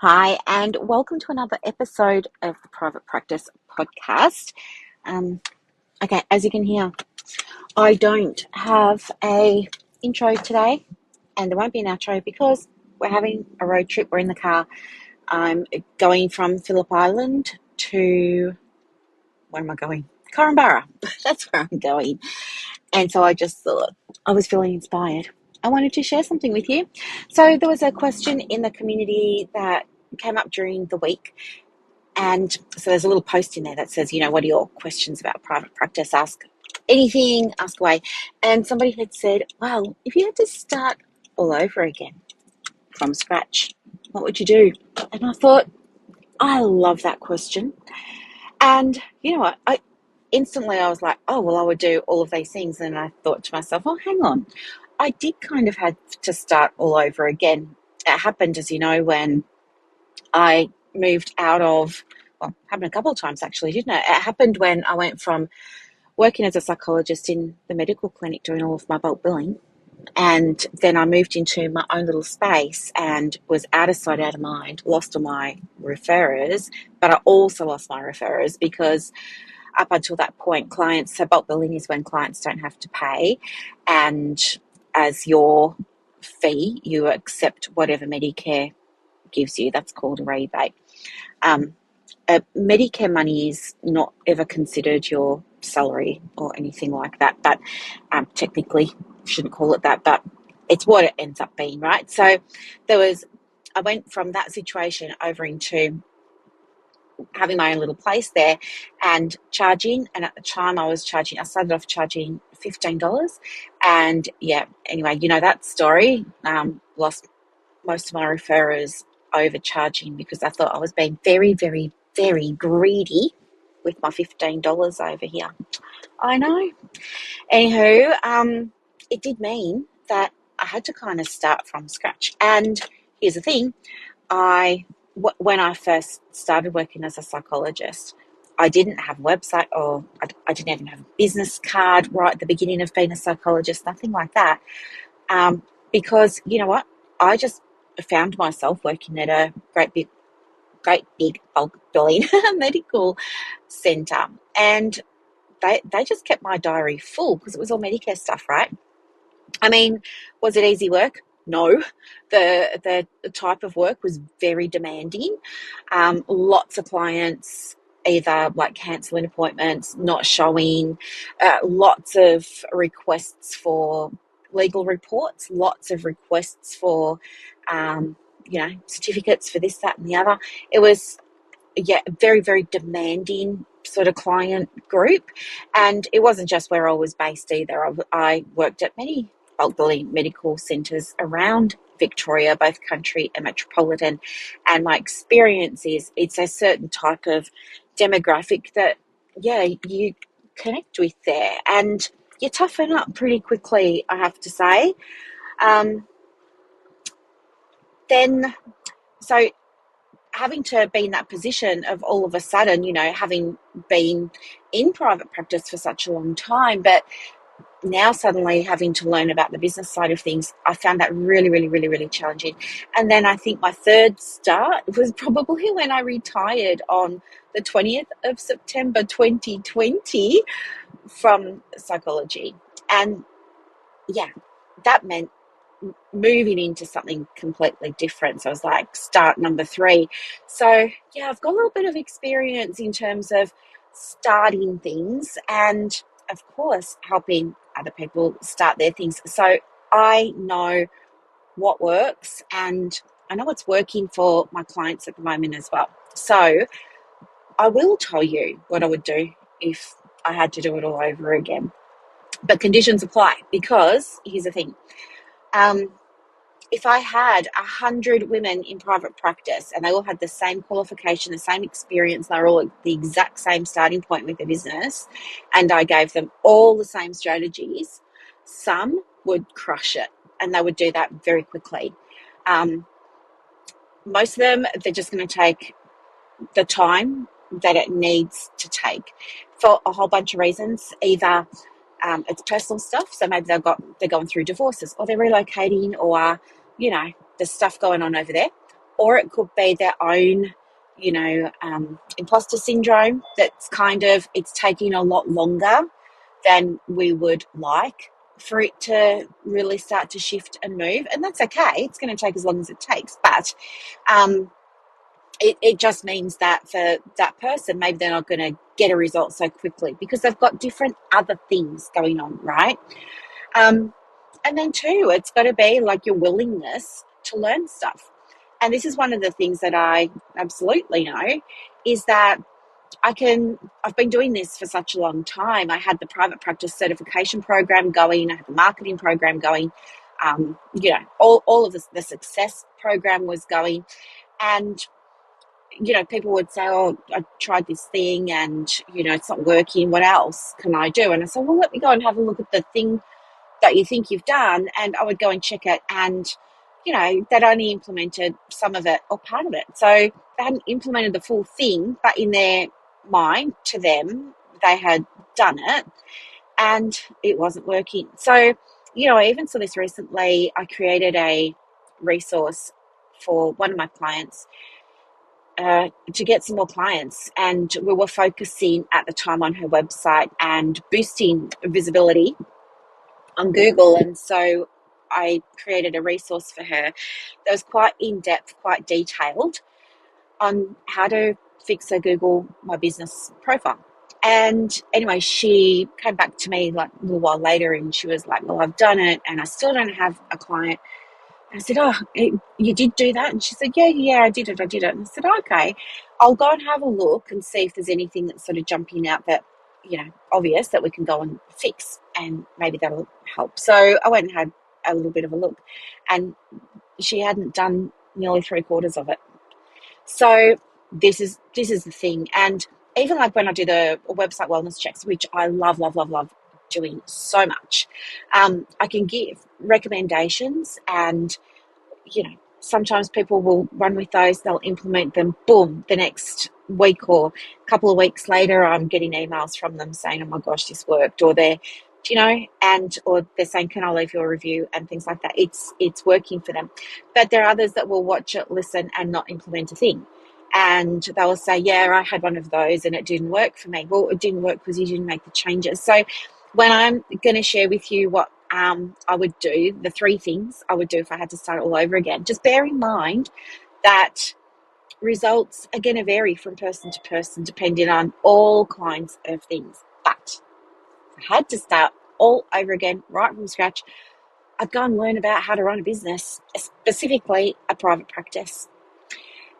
Hi, and welcome to another episode of the Private Practice Podcast. Okay, as you can hear, I don't have a intro today, and there won't be an outro because we're having a road trip. We're in the car. I'm going from Phillip Island to, where am I going? Korumburra. That's where I'm going. And so I just thought I was feeling inspired. I wanted to share something with you. So there was a question in the community that came up during the week. And so there's a little post in there that says, what are your questions about private practice? Ask anything, ask away. And somebody had said, well, if you had to start all over again from scratch, what would you do? And I thought, I love that question. And you know what? I was like, oh, well, I would do all of these things. And I thought to myself, oh, hang on. I did kind of have to start all over again. It happened, as you know, when I moved out of, well, happened a couple of times actually, didn't it? It happened when I went from working as a psychologist in the medical clinic doing all of my bulk billing, and then I moved into my own little space and was out of sight, out of mind, lost all my referrers, but I also lost my referrers because up until that point, so bulk billing is when clients don't have to pay, and as your fee, you accept whatever Medicare gives you. That's called a rebate. Medicare money is not ever considered your salary or anything like that, but technically shouldn't call it that, but it's what it ends up being, right? So I went from that situation over into having my own little place there and charging. And at the time I started off charging $15. And yeah, anyway, that story. Lost most of my referrers overcharging because I thought I was being very, very, very greedy with my $15 over here. I know. Anywho, it did mean that I had to kind of start from scratch. And here's the thing, when I first started working as a psychologist, I didn't have a website, or I didn't even have a business card right at the beginning of being a psychologist, nothing like that. Because you know what? I just found myself working at a great big bulk billing medical centre, and they just kept my diary full because it was all Medicare stuff, right? I mean, was it easy work? No. The type of work was very demanding. Lots of clients either like cancelling appointments, not showing, lots of requests for legal reports, lots of requests for, certificates for this, that, and the other. It was, very, very demanding sort of client group. And it wasn't just where I was based either. I worked at many bulk billing medical centres around Victoria, both country and metropolitan. And my experience is it's a certain type of demographic that, you connect with there. And you toughen up pretty quickly, I have to say. Um, then, so having to be in that position of all of a sudden, having been in private practice for such a long time, but now suddenly having to learn about the business side of things, I found that really, really, really, really challenging. And then I think my third start was probably when I retired on the 20th of September 2020 from psychology. And yeah, that meant moving into something completely different. So I was like, start number 3. So yeah, I've got a little bit of experience in terms of starting things and of course helping other people start their things. So I know what works and I know what's working for my clients at the moment as well. So I will tell you what I would do if I had to do it all over again. But conditions apply, because here's the thing. If I had 100 women in private practice and they all had the same qualification, the same experience, they're all at the exact same starting point with their business, and I gave them all the same strategies, some would crush it and they would do that very quickly. Most of them, they're just going to take the time that it needs to take for a whole bunch of reasons. Either it's personal stuff, so maybe they're going through divorces, or they're relocating, or there's stuff going on over there. or it could be their own, imposter syndrome that's it's taking a lot longer than we would like for it to really start to shift and move. And that's okay. It's going to take as long as it takes. But um, it just means that for that person, maybe they're not going to get a result so quickly because they've got different other things going on, right? Um, and then, two, it's got to be like your willingness to learn stuff. And this is one of the things that I absolutely know is that I've been doing this for such a long time. I had the private practice certification program going, I had the marketing program going, all of the success program was going. And, people would say, oh, I tried this thing and, it's not working. What else can I do? And I said, well, let me go and have a look at the thing that you think you've done. And I would go and check it. And, they'd only implemented some of it or part of it. So they hadn't implemented the full thing, but in their mind, to them, they had done it and it wasn't working. So, I even saw this recently. I created a resource for one of my clients to get some more clients. And we were focusing at the time on her website and boosting visibility on Google. And so I created a resource for her that was quite in depth, quite detailed on how to fix her Google My Business profile. And anyway, she came back to me like a little while later and she was like, well, I've done it and I still don't have a client. I said, oh, you did do that? And she said, yeah, I did it. And I said, okay, I'll go and have a look and see if there's anything that's sort of jumping out that, obvious that we can go and fix and maybe that'll help. So I went and had a little bit of a look and she hadn't done nearly 3/4 of it. So this is the thing. And even like when I do the website wellness checks, which I love doing so much, I can give recommendations and, sometimes people will run with those, they'll implement them, boom, the next week or a couple of weeks later, I'm getting emails from them saying, oh my gosh, this worked, or or they're saying, can I leave your review and things like that. It's working for them. But there are others that will watch it, listen, and not implement a thing. And they will say, yeah, I had one of those and it didn't work for me. Well, it didn't work because you didn't make the changes. So when I'm going to share with you what I would do, the 3 things I would do if I had to start all over again, just bear in mind that results are going to vary from person to person depending on all kinds of things. But if I had to start all over again, right from scratch, I'd go and learn about how to run a business, specifically a private practice.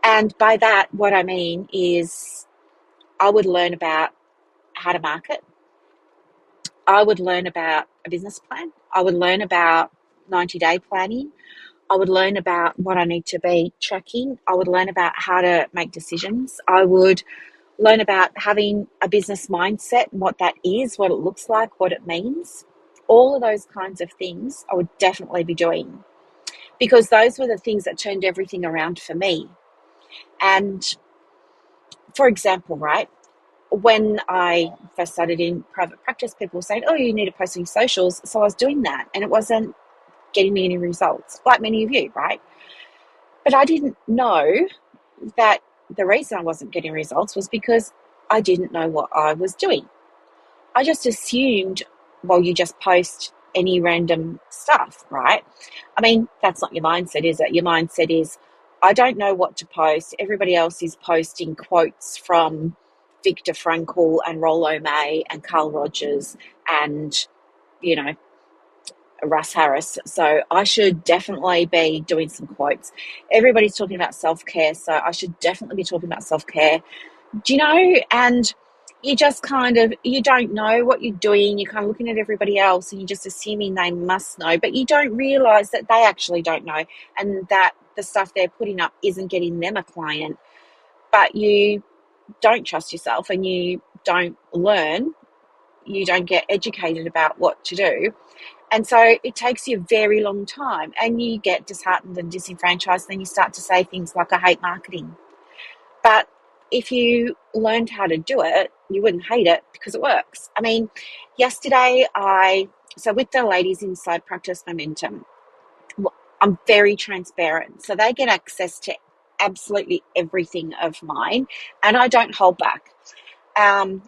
And by that, what I mean is I would learn about how to market. I would learn about a business plan. I would learn about 90-day planning. I would learn about what I need to be tracking. I would learn about how to make decisions. I would learn about having a business mindset and what that is, what it looks like, what it means. All of those kinds of things I would definitely be doing because those were the things that turned everything around for me. And for example, right, when I first started in private practice, people were saying, oh, you need to post on your socials. So I was doing that and it wasn't getting me any results, like many of you, right? But I didn't know that the reason I wasn't getting results was because I didn't know what I was doing. I just assumed, well, you just post any random stuff, right? I mean, that's not your mindset, is it? Your mindset is, I don't know what to post. Everybody else is posting quotes from Viktor Frankl and Rollo May and Carl Rogers and, Russ Harris. So I should definitely be doing some quotes. Everybody's talking about self-care, so I should definitely be talking about self-care. Do you know? And you just you don't know what you're doing. You're kind of looking at everybody else and you're just assuming they must know, but you don't realize that they actually don't know and that the stuff they're putting up isn't getting them a client. But you don't trust yourself and you don't learn. You don't get educated about what to do. And so it takes you a very long time and you get disheartened and disenfranchised. Then you start to say things like, I hate marketing. But if you learned how to do it, you wouldn't hate it because it works. I mean, yesterday so with the ladies inside Practice Momentum, I'm very transparent. So they get access to absolutely everything of mine, and I don't hold back.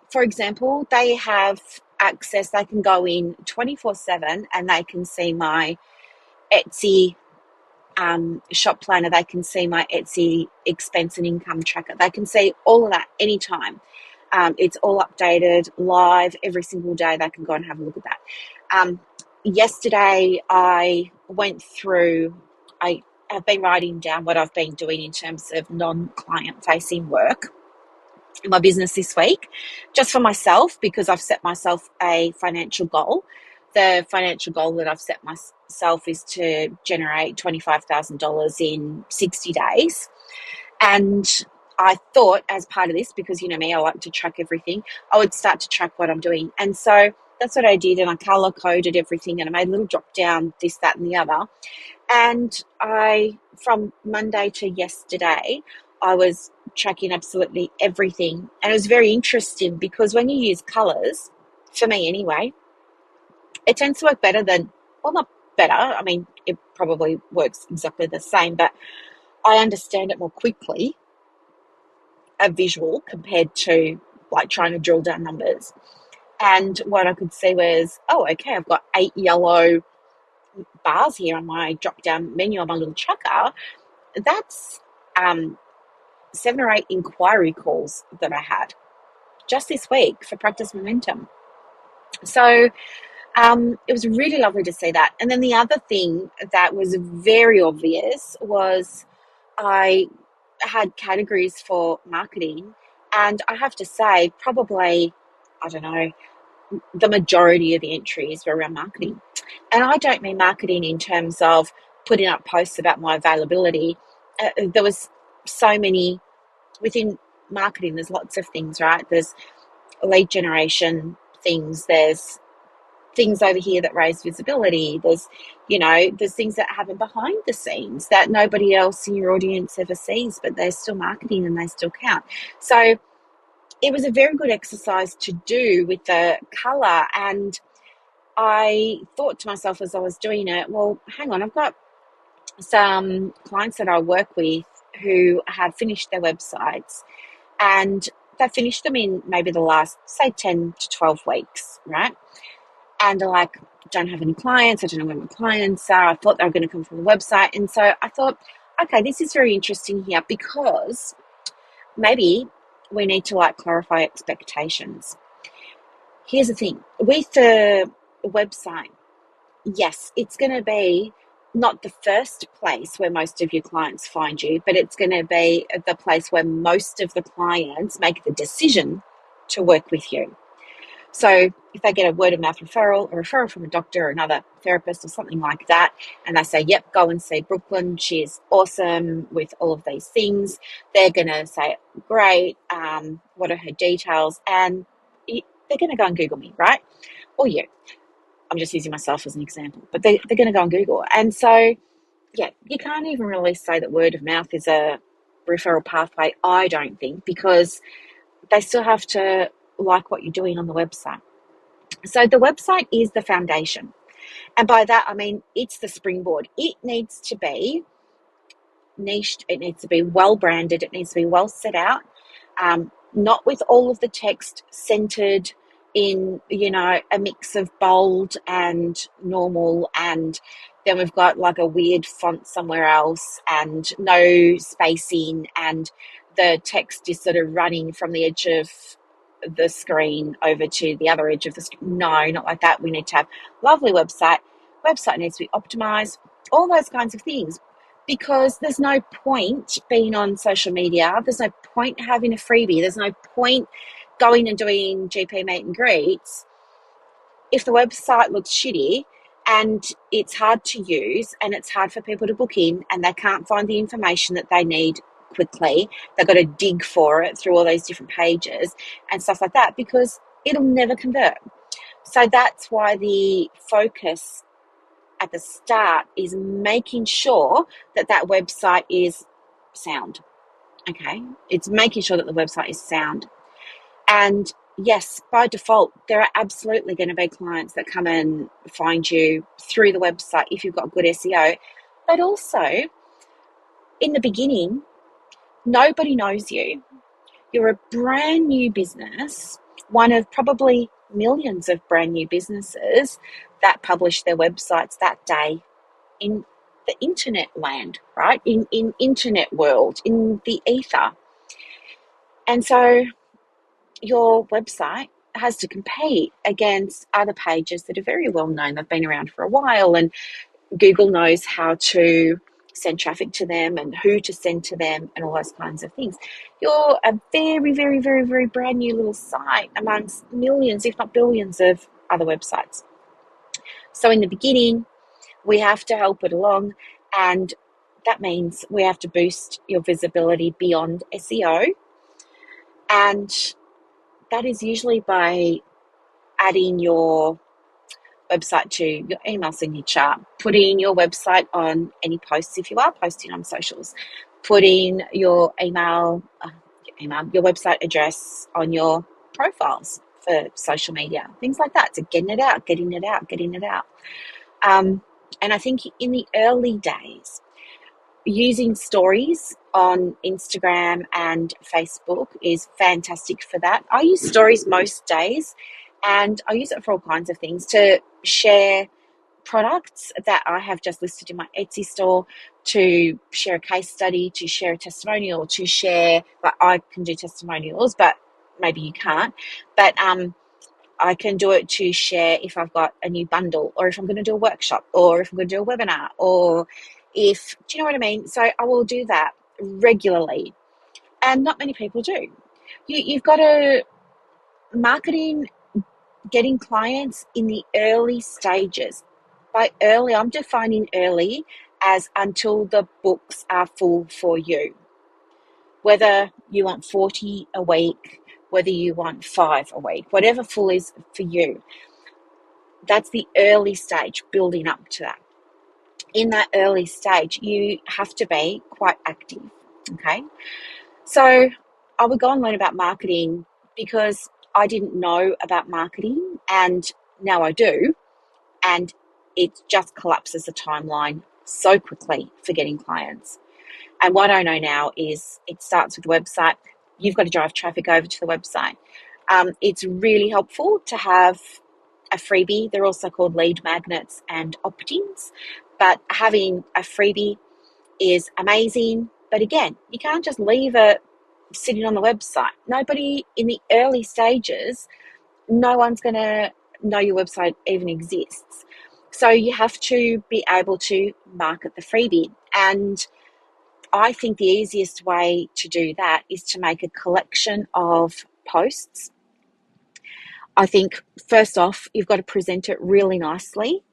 For example, they have access, they can go in 24/7 and they can see my Etsy shop planner, they can see my Etsy expense and income tracker, they can see all of that anytime. It's all updated live every single day. They can go and have a look at that. Yesterday, I went through, I have been writing down what I've been doing in terms of non-client facing work in my business this week, just for myself, because I've set myself a financial goal. The financial goal that I've set myself is to generate $25,000 in 60 days. And I thought, as part of this, because you know me, I like to track everything, I would start to track what I'm doing. And so that's what I did. And I color coded everything and I made a little drop down, this, that, and the other. And from Monday to yesterday, I was tracking absolutely everything. And it was very interesting because when you use colors, for me anyway, it tends to work better than, well, not better. I mean, it probably works exactly the same, but I understand it more quickly, a visual, compared to like trying to drill down numbers. And what I could see was, oh, okay, I've got 8 yellow bars here on my drop down menu on my little tracker. That's 7 or 8 inquiry calls that I had just this week for Practice Momentum. So it was really lovely to see that. And then the other thing that was very obvious was I had categories for marketing, and I have to say, probably, I don't know, the majority of the entries were around marketing. And I don't mean marketing in terms of putting up posts about my availability. There was so many within marketing. There's lots of things, right? There's lead generation things. There's things over here that raise visibility. There's things that happen behind the scenes that nobody else in your audience ever sees, but they're still marketing and they still count. So it was a very good exercise to do with the color. And I thought to myself as I was doing it, well, hang on, I've got some clients that I work with who have finished their websites, and they finished them in maybe the last, say, 10 to 12 weeks, right? And they're like, don't have any clients. I don't know where my clients are. I thought they were going to come from the website. And so I thought, okay, this is very interesting here, because maybe we need to like clarify expectations. Here's the thing with the website. Yes, it's going to be not the first place where most of your clients find you, but it's going to be the place where most of the clients make the decision to work with you. So if they get a word of mouth referral, a referral from a doctor or another therapist or something like that, and they say, yep, go and see Brooklyn, she's awesome with all of these things, they're going to say, great, what are her details? And they're going to go and Google me, right? Or you. I'm just using myself as an example, but they're going to go on Google. And so, yeah, you can't even really say that word of mouth is a referral pathway, I don't think, because they still have to like what you're doing on the website. So the website is the foundation. And by that, I mean, it's the springboard. It needs to be niched. It needs to be well branded. It needs to be well set out. Not with all of the text centered in, a mix of bold and normal, and then we've got like a weird font somewhere else and no spacing, and the text is sort of running from the edge of the screen over to the other edge of the screen. No, not like that. We need to have lovely website. Website needs to be optimized, all those kinds of things, because there's no point being on social media. There's no point having a freebie. There's no point going and doing GP meet and greets if the website looks shitty and it's hard to use and it's hard for people to book in and they can't find the information that they need quickly. They've got to dig for it through all those different pages and stuff like that, because it'll never convert. So that's why the focus at the start is making sure that that website is sound. Okay, it's making sure that the website is sound. And yes, by default, there are absolutely going to be clients that come and find you through the website if you've got good SEO. But also, in the beginning, Nobody knows you. You're a brand new business, one of probably millions of brand new businesses that publish their websites that day in the internet land, right? In internet world, in the ether. And so your website has to compete against other pages that are very well known. They've been around for a while, and Google knows how to send traffic to them and who to send to them and all those kinds of things. You're a very, very, very, very brand new little site amongst millions, if not billions, of other websites. So in the beginning, we have to help it along, and that means we have to boost your visibility beyond SEO, and that is usually by adding your website to your email signature, putting your website on any posts if you are posting on socials, putting your your website address on your profiles for social media, things like that. So getting it out, getting it out, getting it out. And I think in the early days, using stories on Instagram and Facebook is fantastic for that. I use stories most days, and I use it for all kinds of things, to share products that I have just listed in my Etsy store, to share a case study, to share a testimonial, to share, but I can do testimonials, but maybe you can't. But I can do it to share if I've got a new bundle, or if I'm going to do a workshop, or if I'm going to do a webinar, or if, do you know what I mean? So I will do that regularly, and not many people do. You've got to marketing, getting clients in the early stages. By early, I'm defining early as until the books are full for you. Whether you want 40 a week, whether you want 5 a week, whatever full is for you. That's the early stage, building up to that. In that early stage, you have to be quite active, okay? So I would go and learn about marketing because I didn't know about marketing, and now I do, and it just collapses the timeline so quickly for getting clients. And what I know now is it starts with the website. You've got to drive traffic over to the website. It's really helpful to have a freebie. They're also called lead magnets and opt-ins, but having a freebie is amazing. But again, you can't just leave it sitting on the website. Nobody in the early stages, no one's going to know your website even exists. So you have to be able to market the freebie. And I think the easiest way to do that is to make a collection of posts. I think first off, you've got to present it really nicely.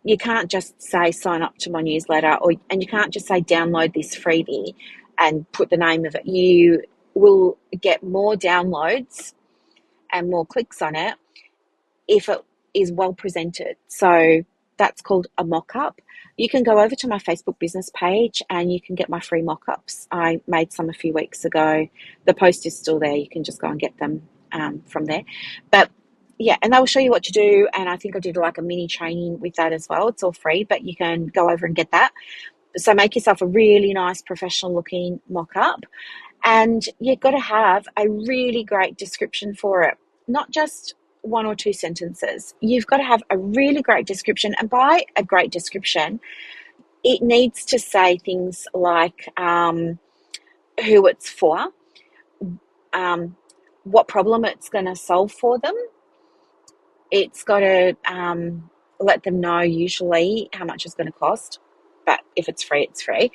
You can't just say sign up to my newsletter, and you can't just say download this freebie and put the name of it. You will get more downloads and more clicks on it if it is well presented. So that's called a mock-up. You can go over to my Facebook business page and you can get my free mock-ups. I made some a few weeks ago. The post is still there. You can just go and get them from there. But yeah, and they will show you what to do. And I think I did like a mini training with that as well. It's all free, but you can go over and get that. So make yourself a really nice professional looking mock-up, and you've got to have a really great description for it, not just 1 or 2 sentences. You've got to have a really great description, and by a great description, it needs to say things like who it's for, what problem it's going to solve for them. It's got to let them know usually how much it's going to cost, but if it's free, it's free.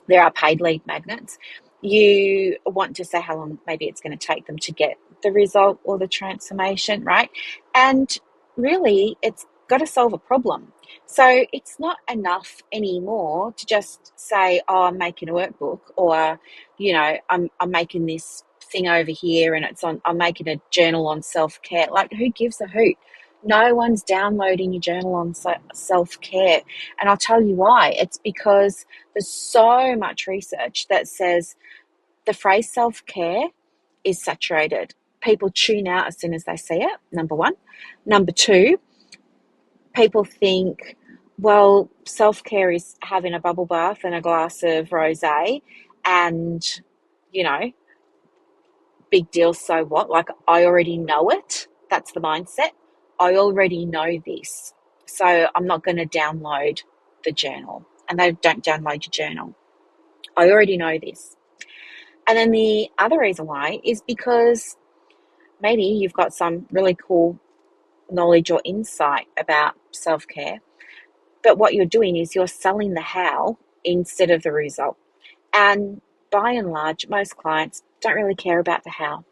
There are paid lead magnets. You want to say how long maybe it's going to take them to get the result or the transformation, right? And really, it's got to solve a problem. So it's not enough anymore to just say, oh, I'm making a workbook, or, you know, I'm making this thing over here and I'm making a journal on self-care. Like, who gives a hoot? No one's downloading your journal on self-care. And I'll tell you why. It's because there's so much research that says the phrase self-care is saturated. People tune out as soon as they see it, number one. Number two, people think, well, self-care is having a bubble bath and a glass of rosé, and, you know, big deal, so what? Like, I already know it. That's the mindset. I already know this. So I'm not going to download the journal. And they don't download your journal. I already know this. And then the other reason why is because maybe you've got some really cool knowledge or insight about self-care, but what you're doing is you're selling the how instead of the result. And by and large, most clients don't really care about the how.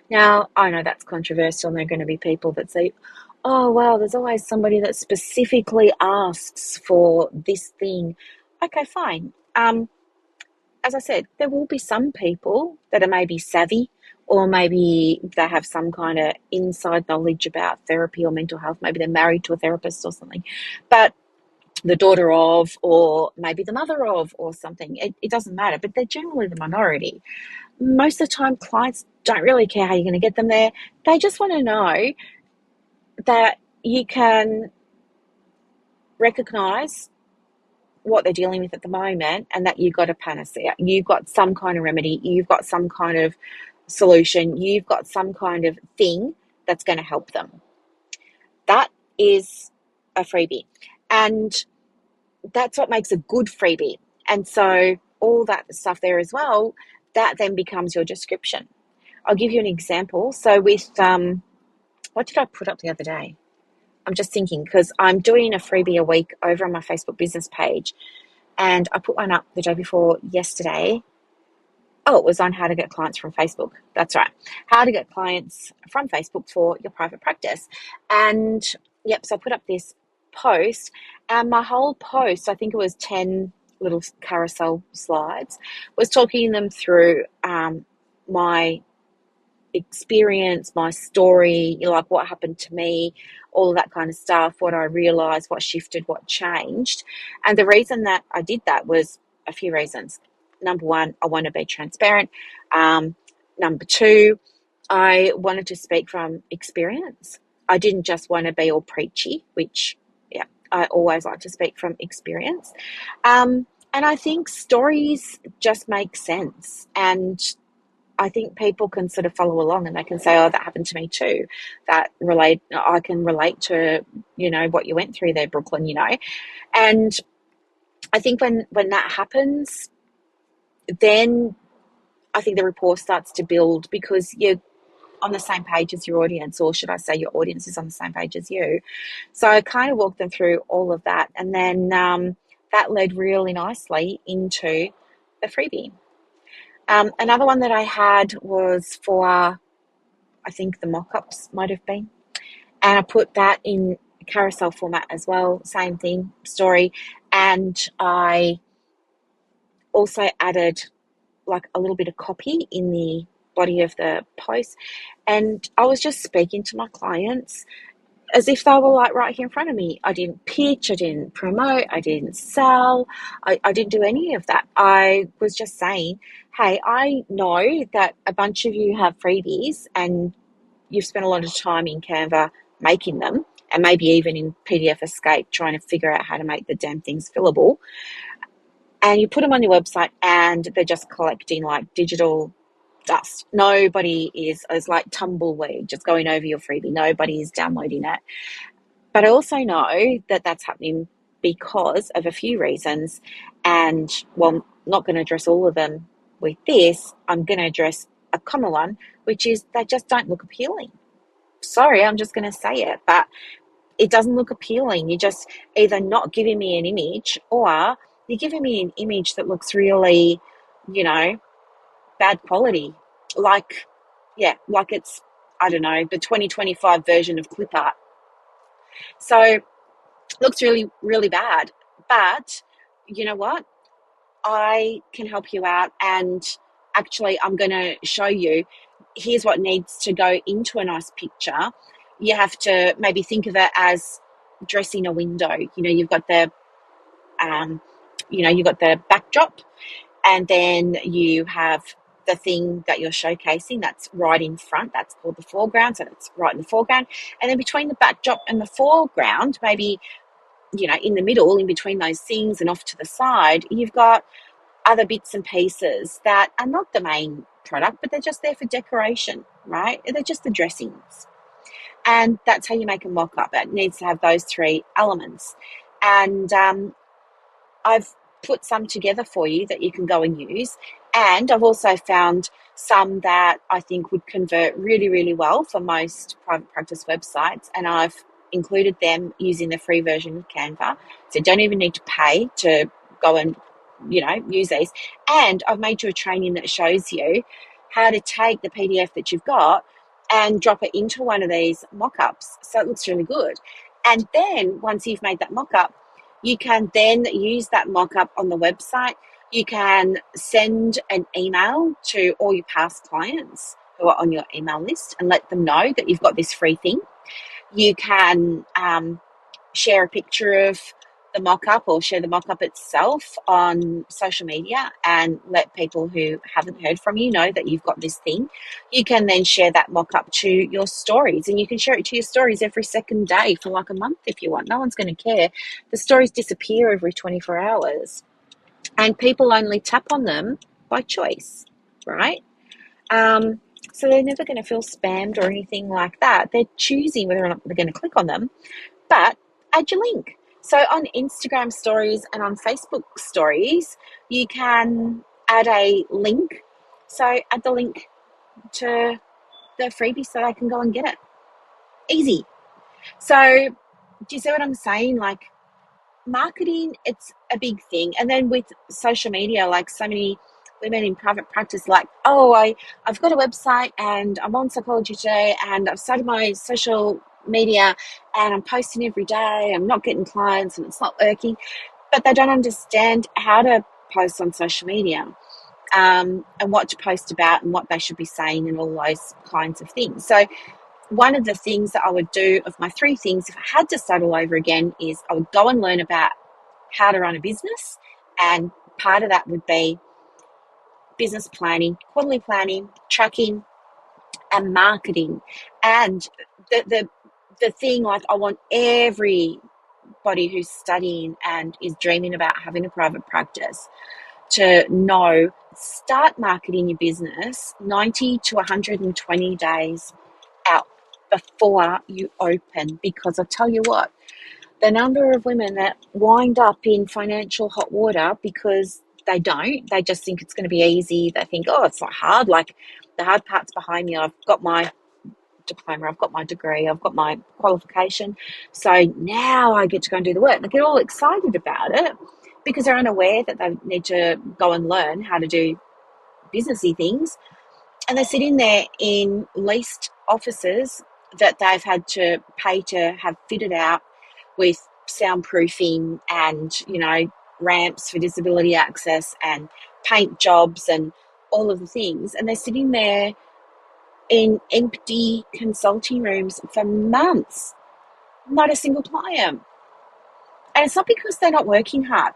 Now, I know that's controversial, and there are going to be people that say, oh, well, there's always somebody that specifically asks for this thing. Okay, fine. As I said, there will be some people that are maybe savvy, or maybe they have some kind of inside knowledge about therapy or mental health. Maybe they're married to a therapist or something, but the daughter of, or maybe the mother of, or something. It doesn't matter, but they're generally the minority. Most of the time, clients don't really care how you're going to get them there. They just want to know that you can recognize what they're dealing with at the moment, and that you've got a panacea. You've got some kind of remedy. You've got some kind of solution. You've got some kind of thing that's going to help them. That is a freebie. And that's what makes a good freebie. And so all that stuff there as well, that then becomes your description. I'll give you an example. So with, what did I put up the other day? I'm just thinking, because I'm doing a freebie a week over on my Facebook business page, and I put one up the day before yesterday. Oh, it was on how to get clients from Facebook. That's right. How to get clients from Facebook for your private practice. And yep, so I put up this post, and my whole post, I think it was 10 little carousel slides, was talking them through my experience, my story, like what happened to me, all of that kind of stuff, what I realized, what shifted, what changed. And the reason that I did that was a few reasons. Number one, I want to be transparent. Number two, I wanted to speak from experience. I didn't just want to be all preachy, which, yeah, I always like to speak from experience. And I think stories just make sense. And I think people can sort of follow along, and they can say, oh, that happened to me too. I can relate to, what you went through there, Brooklyn. And I think when that happens, then I think the rapport starts to build, because you're on the same page as your audience, or should I say your audience is on the same page as you. So I kind of walked them through all of that. And then that led really nicely into the freebie. Another one that I had was for, I think the mock-ups might have been. And I put that in carousel format as well, same thing, story. And I also added like a little bit of copy in the body of the post. And I was just speaking to my clients as if they were like right here in front of me. I didn't pitch, I didn't promote, I didn't sell, I didn't do any of that. I was just saying, hey, I know that a bunch of you have freebies, and you've spent a lot of time in Canva making them, and maybe even in PDF Escape trying to figure out how to make the damn things fillable. And you put them on your website, and they're just collecting like digital dust. Nobody is like tumbleweed just going over your freebie. Nobody is downloading it. But I also know that that's happening because of a few reasons. And, well, I'm not going to address all of them with this. I'm going to address a common one, which is they just don't look appealing. Sorry, I'm just going to say it, but it doesn't look appealing. You're just either not giving me an image, or you're giving me an image that looks really, bad quality. Like it's, I don't know, the 2025 version of clip art. So it looks really, really bad. But you know what? I can help you out, and actually I'm going to show you, here's what needs to go into a nice picture. You have to maybe think of it as dressing a window. You've got the you've got the backdrop, and then you have the thing that you're showcasing that's right in front. That's called the foreground. So that's right in the foreground. And then between the backdrop and the foreground, maybe in the middle, in between those things and off to the side, you've got other bits and pieces that are not the main product, but they're just there for decoration, right? They're just the dressings. And that's how you make a mock-up. It needs to have those three elements. And I've put some together for you that you can go and use. And I've also found some that I think would convert really, really well for most private practice websites. And I've included them using the free version of Canva. So you don't even need to pay to go and, use these. And I've made you a training that shows you how to take the PDF that you've got and drop it into one of these mock-ups. So it looks really good. And then once you've made that mock-up, you can then use that mock-up on the website. You can send an email to all your past clients who are on your email list and let them know that you've got this free thing. You can share a picture of the mock-up or share the mock-up itself on social media and let people who haven't heard from you know that you've got this thing. You can then share that mock-up to your stories, and you can share it to your stories every second day for like a month if you want. No one's going to care. The stories disappear every 24 hours and people only tap on them by choice, right? So they're never going to feel spammed or anything like that. They're choosing whether or not they're going to click on them, but add your link. So on Instagram stories and on Facebook stories, you can add a link. So add the link to the freebie so they can go and get it. Easy. So do you see what I'm saying? Like, marketing, it's a big thing. And then with social media, like so many women in private practice, like, oh, I've got a website and I'm on Psychology Today and I've started my social media and I'm posting every day. I'm not getting clients and it's not working. But they don't understand how to post on social media, and what to post about and what they should be saying and all those kinds of things. So one of the things that I would do, of my three things, if I had to start all over again, is I would go and learn about how to run a business. And part of that would be business planning, quarterly planning, tracking, and marketing. And the thing, like, I want everybody who's studying and is dreaming about having a private practice to know, start marketing your business 90 to 120 days out before you open, because I'll tell you what, the number of women that wind up in financial hot water because they just think it's going to be easy. They think, oh, it's not hard. Like, the hard part's behind me. I've got my diploma, I've got my degree, I've got my qualification. So now I get to go and do the work. They get all excited about it because they're unaware that they need to go and learn how to do businessy things. And they sit in there in leased offices that they've had to pay to have fitted out with soundproofing and, ramps for disability access and paint jobs and all of the things. And they're sitting there in empty consulting rooms for months, not a single client. And it's not because they're not working hard.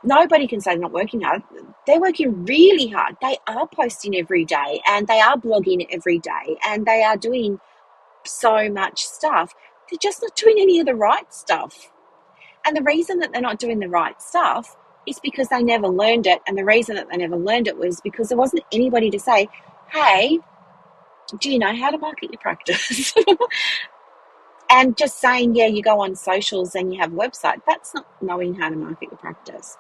Nobody can say they're not working hard. They're working really hard. They are posting every day and they are blogging every day and they are doing so much stuff. They're just not doing any of the right stuff. And the reason that they're not doing the right stuff is because they never learned it. And the reason that they never learned it was because there wasn't anybody to say, hey, do you know how to market your practice? And just saying, yeah, you go on socials and you have a website, that's not knowing how to market your practice.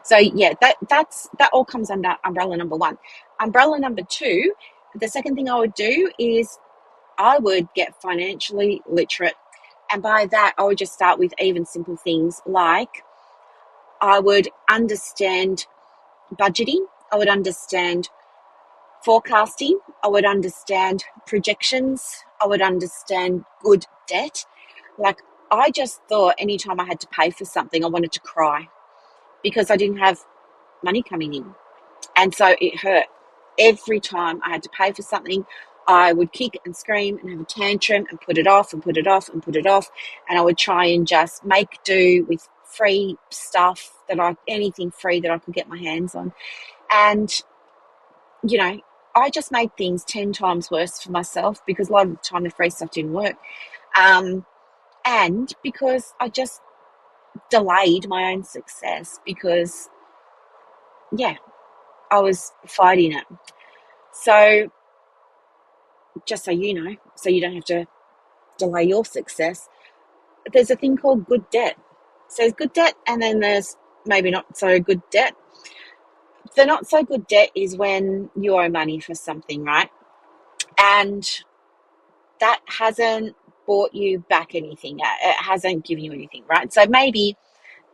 So yeah, that all comes under umbrella number one. Umbrella number two, the second thing I would do is I would get financially literate. And by that, I would just start with even simple things like I would understand budgeting, I would understand forecasting, I would understand projections, I would understand good debt. Like, I just thought anytime I had to pay for something, I wanted to cry because I didn't have money coming in. And so it hurt. Every time I had to pay for something, I would kick and scream and have a tantrum and put it off and put it off and put it off. And I would try and just make do with free stuff, anything free that I could get my hands on. And, I just made things 10 times worse for myself because a lot of the time the free stuff didn't work. And and because I just delayed my own success because, yeah, I was fighting it. So, just so you know, so you don't have to delay your success, there's a thing called good debt. So there's good debt, and then there's maybe not so good debt. The not so good debt is when you owe money for something, right? And that hasn't bought you back anything. It hasn't given you anything, right? So maybe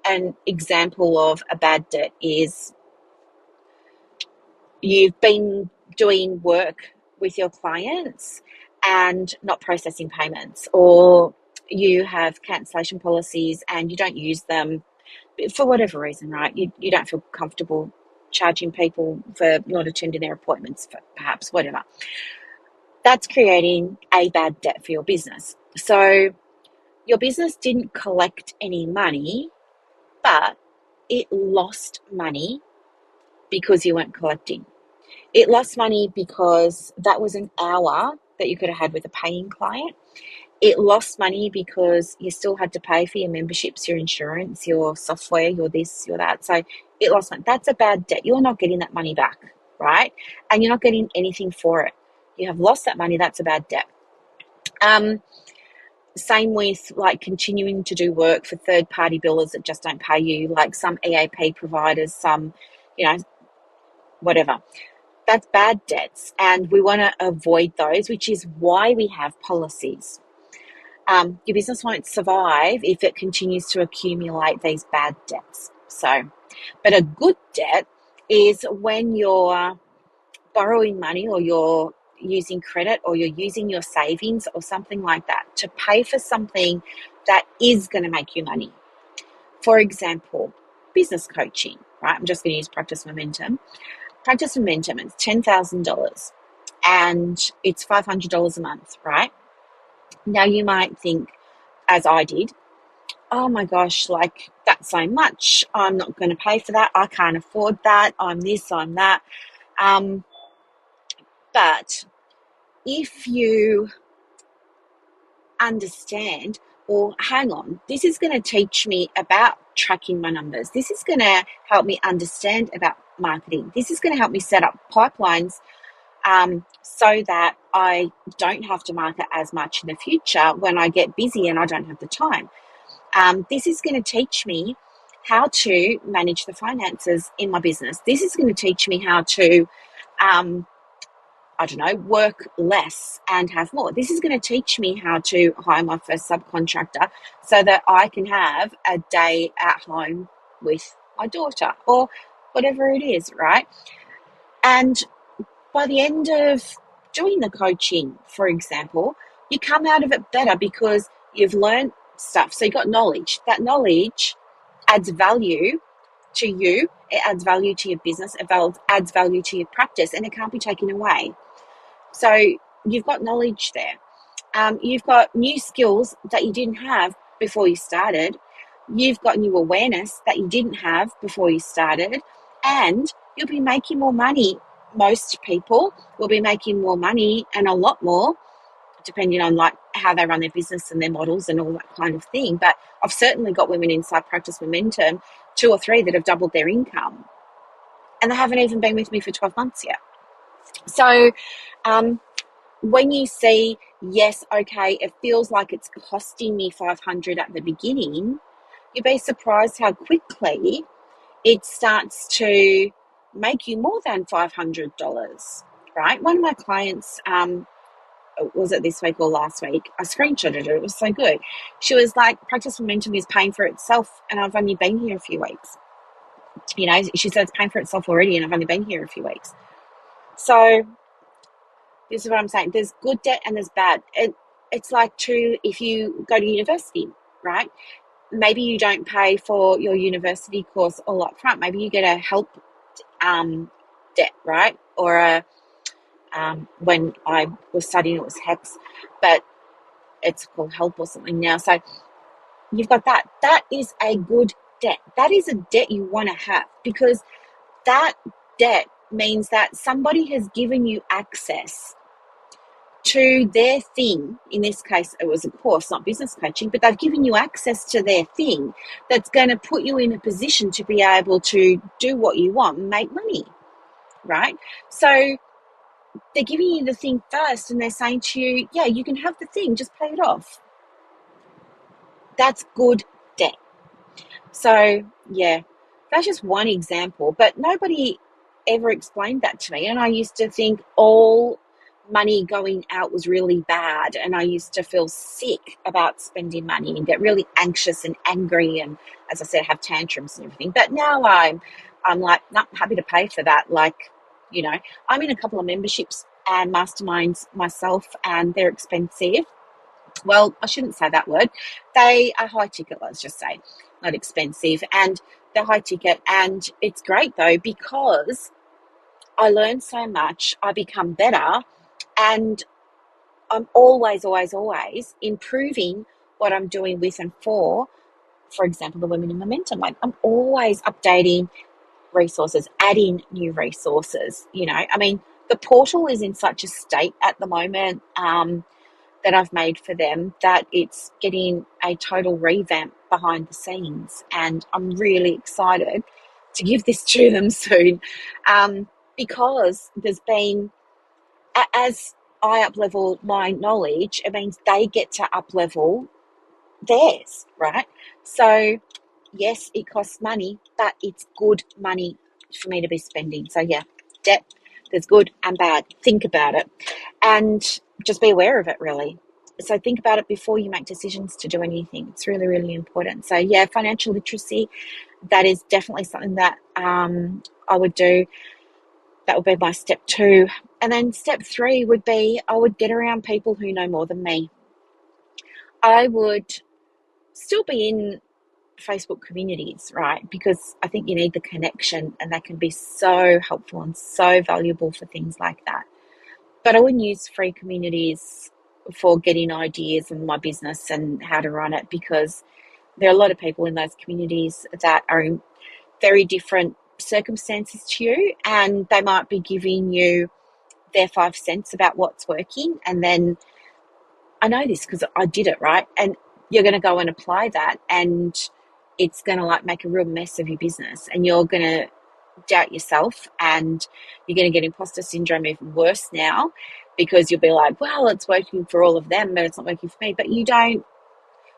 an example of a bad debt is you've been doing work with your clients and not processing payments, or you have cancellation policies and you don't use them for whatever reason, right? You don't feel comfortable charging people for not attending their appointments, for perhaps, whatever. That's creating a bad debt for your business. So your business didn't collect any money, but it lost money because you weren't collecting. It lost money because that was an hour that you could have had with a paying client. It lost money because you still had to pay for your memberships, your insurance, your software, your this, your that. So it lost money. That's a bad debt. You're not getting that money back, right? And you're not getting anything for it. You have lost that money. That's a bad debt. Same with like continuing to do work for third-party billers that just don't pay you, like some EAP providers, some, whatever. That's bad debts, and we want to avoid those, which is why we have policies. Your business won't survive if it continues to accumulate these bad debts. So, but a good debt is when you're borrowing money, or you're using credit, or you're using your savings or something like that to pay for something that is going to make you money. For example, business coaching, right? I'm just going to use Practice Momentum. Practice Momentum, it's $10,000 and it's $500 a month, right? Now you might think, as I did, oh my gosh, like that's so much. I'm not going to pay for that. I can't afford that. I'm this, I'm that. But if you understand, or hang on, this is going to teach me about tracking my numbers. This is going to help me understand about marketing. This is going to help me set up pipelines so that I don't have to market as much in the future when I get busy and I don't have the time. This is going to teach me how to manage the finances in my business. This is going to teach me how to work less and have more. This is going to teach me how to hire my first subcontractor so that I can have a day at home with my daughter, or whatever it is, right? And by the end of doing the coaching, for example, you come out of it better because you've learned stuff. So you got knowledge. That knowledge adds value to you. It adds value to your business. It adds value to your practice, and it can't be taken away. So you've got knowledge there. You've got new skills that you didn't have before you started. You've got new awareness that you didn't have before you started. And you'll be making more money. Most people will be making more money, and a lot more, depending on like how they run their business and their models and all that kind of thing. But I've certainly got women inside Practice Momentum, 2 or 3, that have doubled their income. And they haven't even been with me for 12 months yet. So when you see, yes, okay, it feels like it's costing me $500 at the beginning, you'd be surprised how quickly it starts to make you more than $500, right? One of my clients, was it this week or last week? I screenshotted it. It was so good. She was like, Practice Momentum is paying for itself, and I've only been here a few weeks. She said it's paying for itself already, and I've only been here a few weeks. So this is what I'm saying. There's good debt and there's bad. It's like true if you go to university, right? Maybe you don't pay for your university course all up front. Maybe you get a help debt, right? Or when I was studying, it was HECS, but it's called HELP or something now. So you've got that. That is a good debt. That is a debt you want to have, because that debt means that somebody has given you access to their thing. In this case, it was a course, not business coaching, but they've given you access to their thing that's going to put you in a position to be able to do what you want and make money, right? So they're giving you the thing first and they're saying to you, yeah, you can have the thing, just pay it off. That's good debt. So, yeah, that's just one example, but nobody ever explained that to me. And I used to think all money going out was really bad. And I used to feel sick about spending money and get really anxious and angry. And as I said, have tantrums and everything. But now I'm like, not happy to pay for that. Like, I'm in a couple of memberships and masterminds myself, and they're expensive. Well, I shouldn't say that word. They are high ticket, let's just say, not expensive. And they're high ticket. And it's great though, because I learn so much, I become better, and I'm always, always, always improving what I'm doing with and for example, the Women in Momentum. Like, I'm always updating resources, adding new resources. I mean, the portal is in such a state at the moment, that I've made for them, that it's getting a total revamp behind the scenes. And I'm really excited to give this to them soon, because there's been, as I up-level my knowledge, it means they get to up-level theirs, right? So, yes, it costs money, but it's good money for me to be spending. So, yeah, debt, there's good and bad. Think about it and just be aware of it, really. So think about it before you make decisions to do anything. It's really, really important. So, yeah, financial literacy, that is definitely something that I would do. That would be my step 2. And then step 3 would be, I would get around people who know more than me. I would still be in Facebook communities, right? Because I think you need the connection, and that can be so helpful and so valuable for things like that. But I wouldn't use free communities for getting ideas in my business and how to run it, because there are a lot of people in those communities that are in very different circumstances to you, and they might be giving you their 5 cents about what's working. And then I know this because I did it, right? And you're going to go and apply that, and it's going to like make a real mess of your business, and you're going to doubt yourself, and you're going to get imposter syndrome even worse now, because you'll be like, well, it's working for all of them, but it's not working for me. But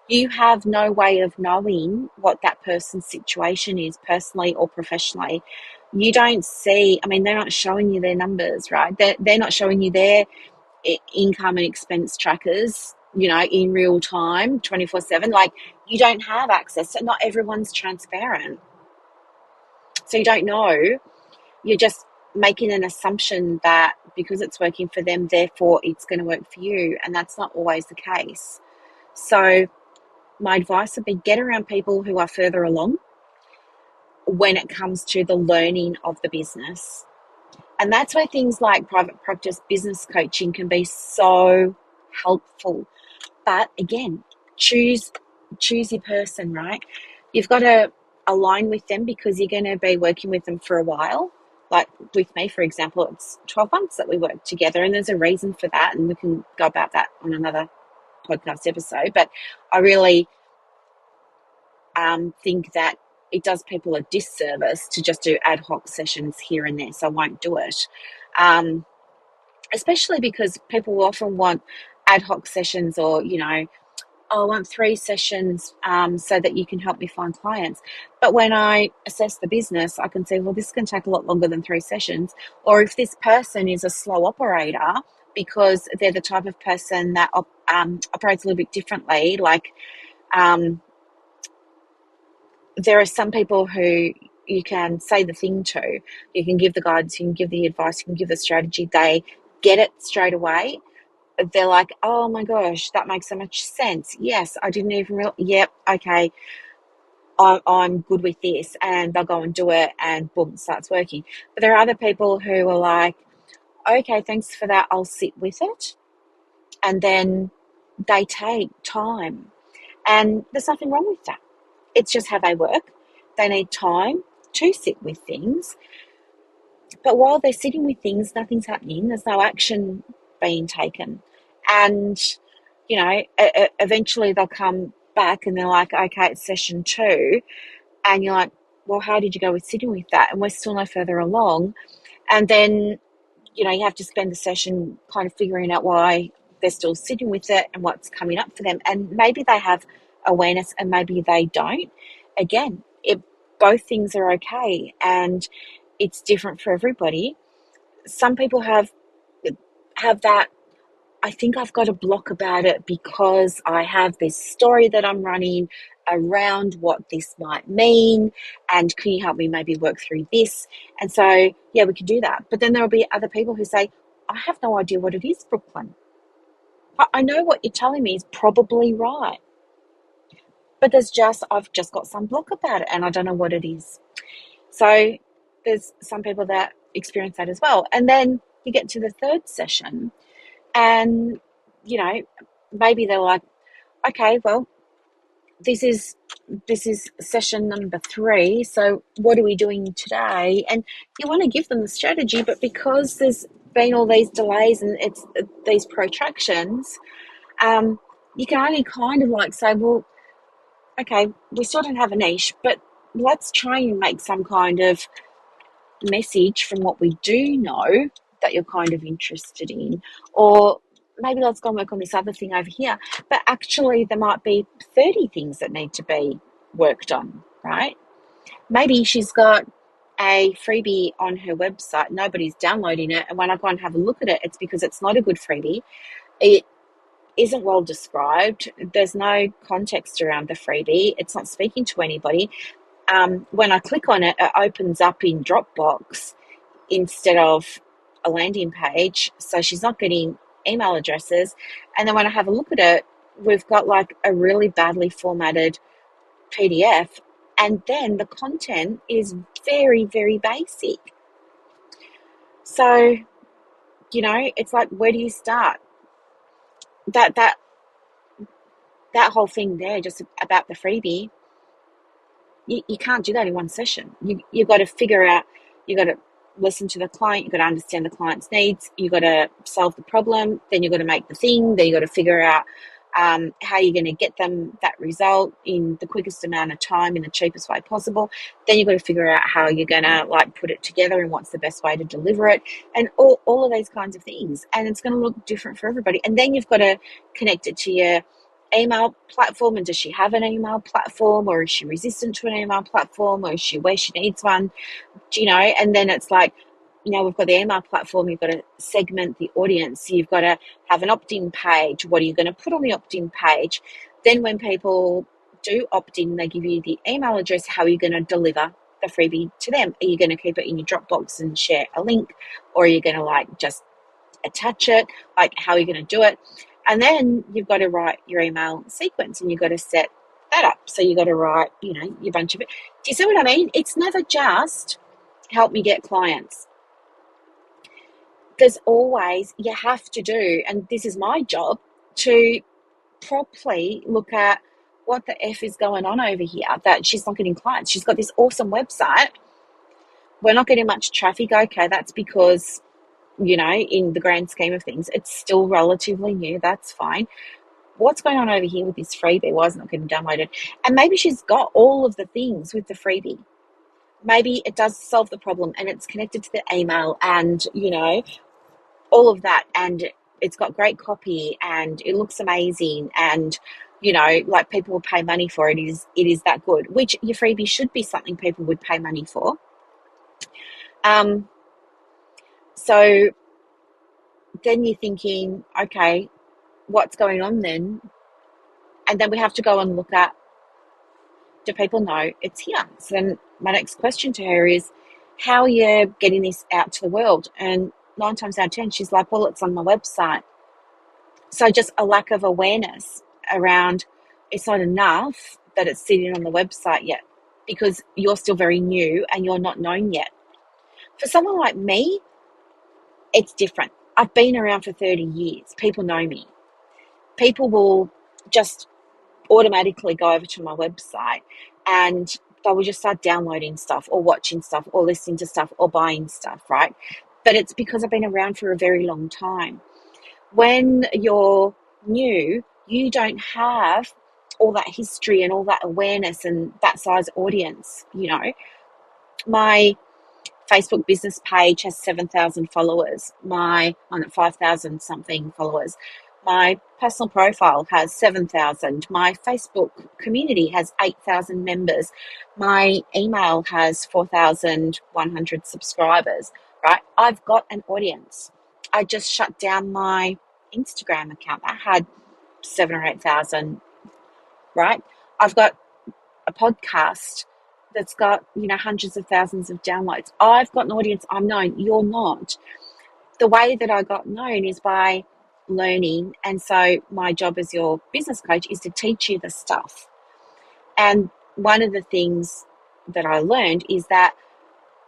you have no way of knowing what that person's situation is, personally or professionally. You don't see, I mean, they're not showing you their numbers, right? They're not showing you their income and expense trackers, in real time, 24/7. Like, you don't have access. So not everyone's transparent. So you don't know. You're just making an assumption that because it's working for them, therefore it's going to work for you. And that's not always the case. So my advice would be, get around people who are further along when it comes to the learning of the business. And that's where things like private practice business coaching can be so helpful. But again, choose your person, right? You've got to align with them, because you're going to be working with them for a while. Like with me, for example, it's 12 months that we work together, and there's a reason for that, and we can go about that on another podcast episode. But I really think that it does people a disservice to just do ad hoc sessions here and there, so I won't do it. Especially because people often want ad hoc sessions, or, I want 3 sessions so that you can help me find clients. But when I assess the business, I can say, well, this can take a lot longer than 3 sessions. Or if this person is a slow operator, because they're the type of person that operates a little bit differently, like there are some people who you can say the thing to, you can give the guidance, you can give the advice, you can give the strategy, they get it straight away. They're like, oh my gosh, that makes so much sense. Yes, I didn't even realize. Yep, okay, I'm good with this, and they'll go and do it, and boom, it starts working. But there are other people who are like, okay, thanks for that, I'll sit with it. And then they take time, and there's nothing wrong with that. It's just how they work. They need time to sit with things. But while they're sitting with things, nothing's happening. There's no action being taken. And, eventually they'll come back and they're like, okay, it's session 2. And you're like, well, how did you go with sitting with that? And we're still no further along. And then, you have to spend the session kind of figuring out why they're still sitting with it and what's coming up for them. And maybe they have awareness and maybe they don't. Again, both things are okay, and it's different for everybody. Some people have that, I think I've got a block about it because I have this story that I'm running around what this might mean, and can you help me maybe work through this? And so, yeah, we can do that. But then there'll be other people who say, I have no idea what it is, Brooklyn. I know what you're telling me is probably right, but I've just got some block about it and I don't know what it is. So there's some people that experience that as well. And then you get to the third session and, maybe they're like, okay, well, this is session number 3. So what are we doing today? And you want to give them the strategy, but because there's been all these delays and it's these protractions, you can only kind of like say, well, okay, we still don't have a niche, but let's try and make some kind of message from what we do know that you're kind of interested in. Or maybe let's go and work on this other thing over here. But actually, there might be 30 things that need to be worked on, right? Maybe she's got a freebie on her website, nobody's downloading it, and when I go and have a look at it, it's because it's not a good freebie. It isn't well described. There's no context around the freebie. It's not speaking to anybody. When I click on it, it opens up in Dropbox instead of a landing page. So she's not getting email addresses. And then when I have a look at it, we've got like a really badly formatted PDF. And then the content is very, very basic. So, it's like, where do you start? That whole thing there, just about the freebie, you can't do that in one session. You've got to figure out, you've got to listen to the client, you've got to understand the client's needs, you've got to solve the problem, then you've got to make the thing, then you've got to figure out how you're going to get them that result in the quickest amount of time in the cheapest way possible. Then you've got to figure out how you're going to like put it together and what's the best way to deliver it, and all of these kinds of things. And it's going to look different for everybody. And then you've got to connect it to your email platform, and does she have an email platform, or is she resistant to an email platform, or is she where she needs one? And then it's like, we've got the email platform, you've got to segment the audience, you've got to have an opt-in page. What are you going to put on the opt-in page? Then when people do opt in, they give you the email address. How are you going to deliver the freebie to them? Are you going to keep it in your Dropbox and share a link, or are you going to like just attach it? Like, how are you going to do it? And then you've got to write your email sequence, and you've got to set that up. So you've got to write, your bunch of it. Do you see what I mean? It's never just help me get clients. There's always, you have to do, and this is my job, to properly look at what the F is going on over here, that she's not getting clients. She's got this awesome website. We're not getting much traffic. Okay, that's because, in the grand scheme of things, it's still relatively new. That's fine. What's going on over here with this freebie? Why is it not getting downloaded? And maybe she's got all of the things with the freebie. Maybe it does solve the problem and it's connected to the email and, all of that. And it's got great copy and it looks amazing. And, like people will pay money for it. It is that good, which your freebie should be something people would pay money for. So then you're thinking, okay, what's going on then? And then we have to go and look at, do people know it's here? So then my next question to her is, how are you getting this out to the world? And 9 times out of 10, she's like, well, it's on my website. So just a lack of awareness around, it's not enough that it's sitting on the website yet, because you're still very new and you're not known yet. For someone like me, it's different. I've been around for 30 years. People know me. People will just automatically go over to my website and they will just start downloading stuff or watching stuff or listening to stuff or buying stuff, right? But it's because I've been around for a very long time. When you're new, you don't have all that history and all that awareness and that size audience. My Facebook business page has 7,000 followers. I'm at 5,000 something followers. My personal profile has 7,000. My Facebook community has 8,000 members. My email has 4,100 subscribers, right? I've got an audience. I just shut down my Instagram account. I had 7 or 8,000, right? I've got a podcast that's got hundreds of thousands of downloads. I've got an audience. I'm known. You're not. The way that I got known is by learning, and so my job as your business coach is to teach you the stuff. And one of the things that I learned is that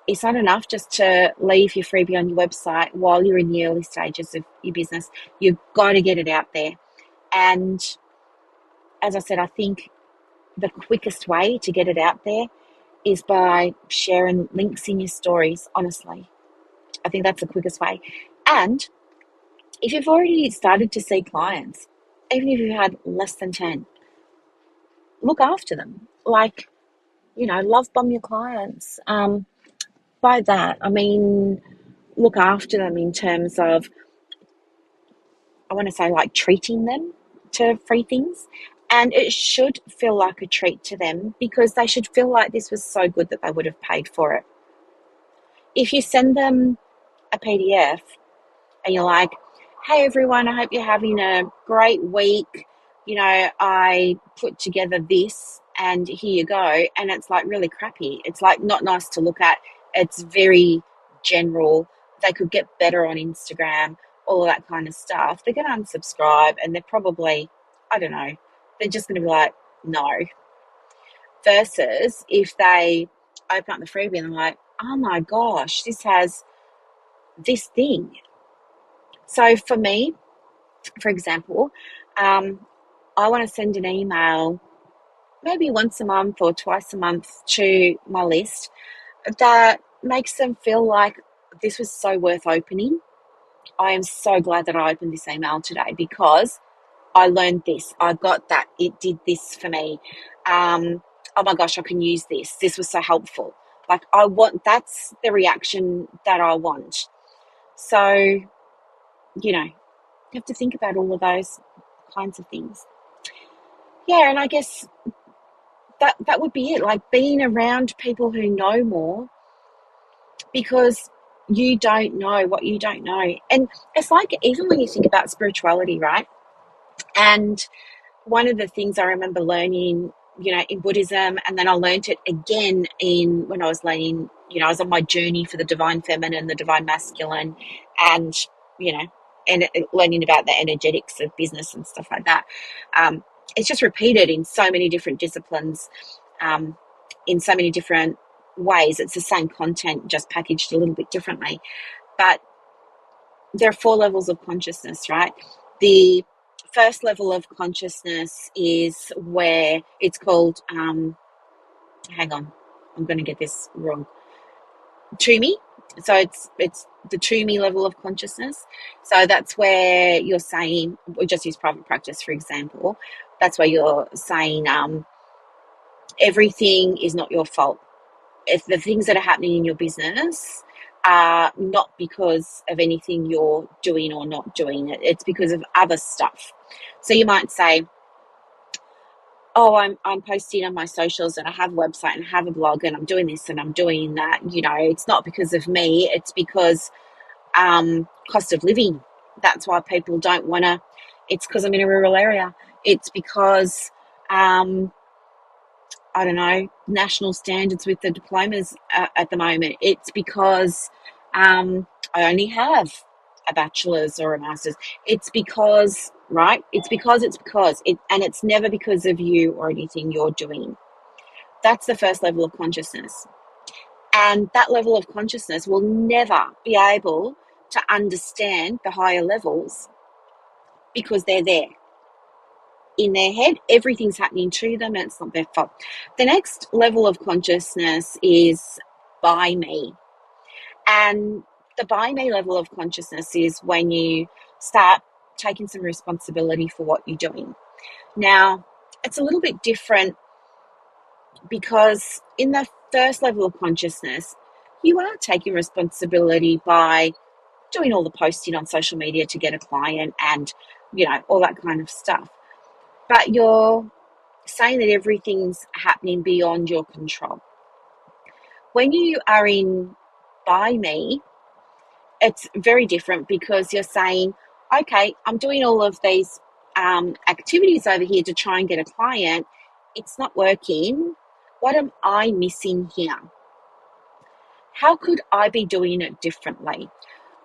it's not enough just to leave your freebie on your website while you're in the early stages of your business. You've got to get it out there. And as I said, I think the quickest way to get it out there is by sharing links in your stories, honestly. I think that's the quickest way. And if you've already started to see clients, even if you've had less than 10, look after them. Love bomb your clients. By that, I mean, look after them in terms of, I want to say, like treating them to free things. And it should feel like a treat to them because they should feel like this was so good that they would have paid for it. If you send them a PDF and you're like, hey everyone, I hope you're having a great week. I put together this and here you go. And it's like really crappy. It's like not nice to look at. It's very general. They could get better on Instagram, all of that kind of stuff. They're going to unsubscribe and they're probably, I don't know, they're just going to be like, no. Versus if they open up the freebie and they're like, oh my gosh, this has this thing. So for me, for example, I want to send an email maybe once a month or twice a month to my list that makes them feel like this was so worth opening. I am so glad that I opened this email today because I learned this. I got that. It did this for me. Oh my gosh, I can use this. This was so helpful. That's the reaction that I want. So, you have to think about all of those kinds of things. Yeah, and I guess that would be it. Like being around people who know more because you don't know what you don't know. And it's like even when you think about spirituality, right? And one of the things I remember learning, in Buddhism, and then I learned it again when I was learning, I was on my journey for the divine feminine, the divine masculine, and, and learning about the energetics of business and stuff like that. It's just repeated in so many different disciplines, in so many different ways. It's the same content, just packaged a little bit differently. But there are 4 levels of consciousness, right? The first level of consciousness is where it's called, hang on, I'm going to get this wrong, Tumi. So it's the Tumi level of consciousness. So that's where you're saying, we just use private practice, for example. That's where you're saying everything is not your fault. If the things that are happening in your business are not because of anything you're doing or not doing, it's because of other stuff. So you might say, oh, I'm posting on my socials and I have a website and I have a blog and I'm doing this and I'm doing that. It's not because of me. It's because cost of living. That's why people don't want to. It's because I'm in a rural area. It's because, I don't know, national standards with the diplomas at the moment. It's because I only have a bachelor's or a master's. It's because, right? It's because, and it's never because of you or anything you're doing. That's the first level of consciousness. And that level of consciousness will never be able to understand the higher levels because they're there. In their head, everything's happening to them and it's not their fault. The next level of consciousness is by me. And the by me level of consciousness is when you start taking some responsibility for what you're doing. Now, it's a little bit different because in the first level of consciousness, you are taking responsibility by doing all the posting on social media to get a client and, all that kind of stuff. But you're saying that everything's happening beyond your control. When you are in By Me, it's very different because you're saying, okay, I'm doing all of these activities over here to try and get a client. It's not working. What am I missing here? How could I be doing it differently?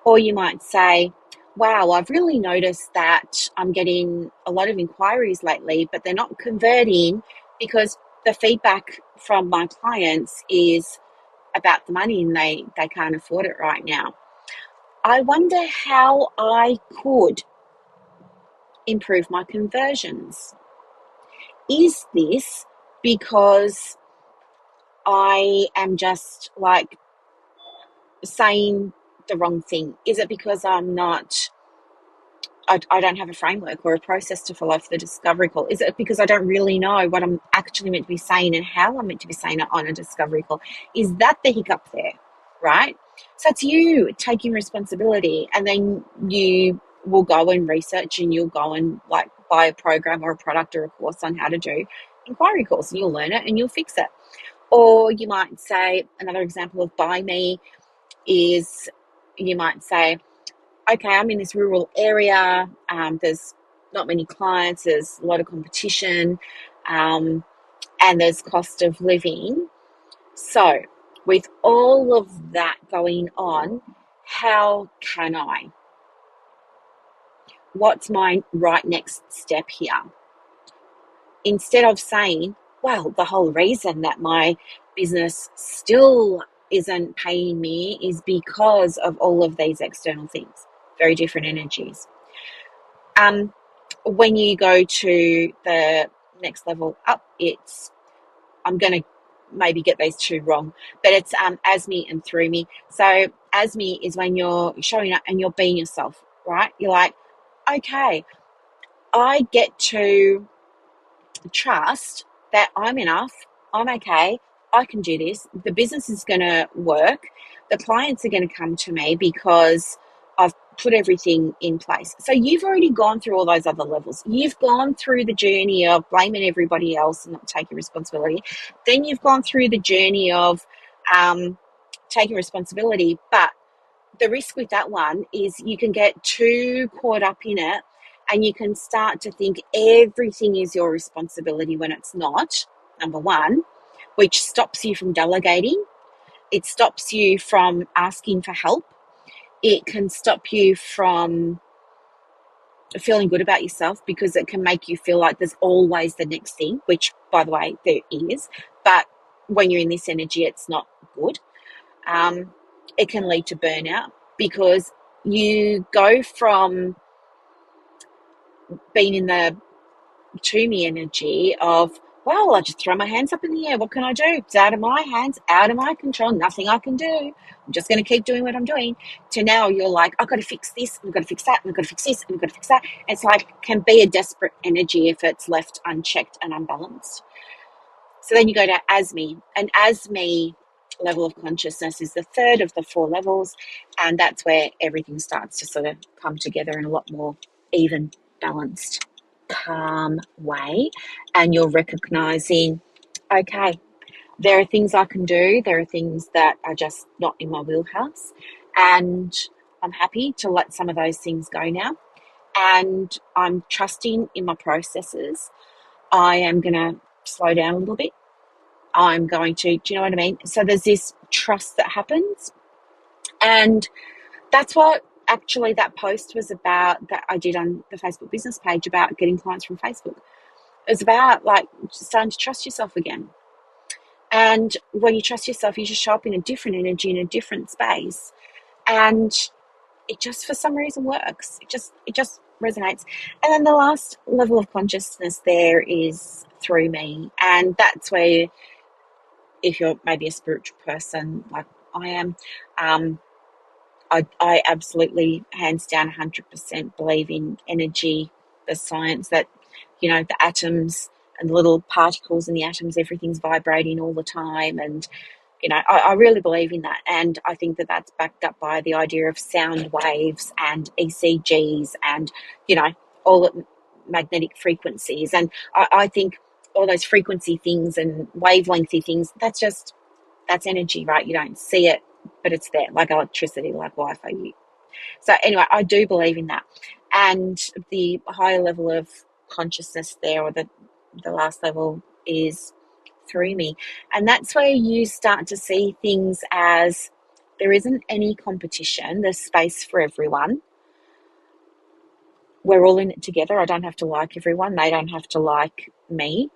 Or you might say, wow, I've really noticed that I'm getting a lot of inquiries lately, but they're not converting because the feedback from my clients is about the money and they can't afford it right now. I wonder how I could improve my conversions. Is this because I am just like saying the wrong thing? Is it because I don't have a framework or a process to follow for the discovery call? Is it because I don't really know what I'm actually meant to be saying and how I'm meant to be saying it on a discovery call? Is that the hiccup there, right? So it's you taking responsibility, and then you will go and research and you'll go and like buy a program or a product or a course on how to do inquiry calls, and you'll learn it and you'll fix it. Or you might say, another example of By Me is, you might say, okay, I'm in this rural area, there's not many clients, there's a lot of competition, and there's cost of living. So with all of that going on, how can I? What's my right next step here? Instead of saying, well, the whole reason that my business still isn't paying me is because of all of these external things. Very different energies. When you go to the next level up, I'm going to maybe get these two wrong, but it's as me and through me. So as me is when you're showing up and you're being yourself, right? You're like, okay, I get to trust that I'm enough, I'm okay, I can do this, the business is going to work, the clients are going to come to me because I've put everything in place. So you've already gone through all those other levels. You've gone through the journey of blaming everybody else and not taking responsibility. Then you've gone through the journey of taking responsibility. But the risk with that one is you can get too caught up in it and you can start to think everything is your responsibility when it's not, number one, which stops you from delegating. It stops you from asking for help. It can stop you from feeling good about yourself because it can make you feel like there's always the next thing, which, by the way, there is. But when you're in this energy, it's not good. It can lead to burnout because you go from being in the to me energy of, well, I just throw my hands up in the air. What can I do? It's out of my hands, out of my control, nothing I can do. I'm just going to keep doing what I'm doing. To now you're like, I've got to fix this, I've got to fix that, I've got to fix this, I've got to fix that. It's like, can be a desperate energy if it's left unchecked and unbalanced. So then you go to as me, and as me level of consciousness is the third of the four levels, and that's where everything starts to sort of come together in a lot more even, balanced, calm way. And you're recognizing, okay, there are things I can do, there are things that are just not in my wheelhouse, and I'm happy to let some of those things go now, and I'm trusting in my processes. I am going to slow down a little bit. I'm going to, do you know what I mean? So there's this trust that happens. And that's what actually that post was about, that I did on the Facebook business page about getting clients from Facebook. It was about like starting to trust yourself again. And when you trust yourself, you just show up in a different energy, in a different space. And it just, for some reason, works. It just resonates. And then the last level of consciousness there is through me. And that's where, if you're maybe a spiritual person like I am, I absolutely, hands down, 100% believe in energy, the science that, the atoms and the little particles in the atoms, everything's vibrating all the time. And, I really believe in that. And I think that that's backed up by the idea of sound waves and ECGs and, all the magnetic frequencies. And I think all those frequency things and wavelengthy things, that's energy, right? You don't see it, but it's there, like electricity, like Wi-Fi. So anyway, I do believe in that. And the higher level of consciousness there, or the last level, is through me. And that's where you start to see things as there isn't any competition. There's space for everyone. We're all in it together. I don't have to like everyone. They don't have to like me.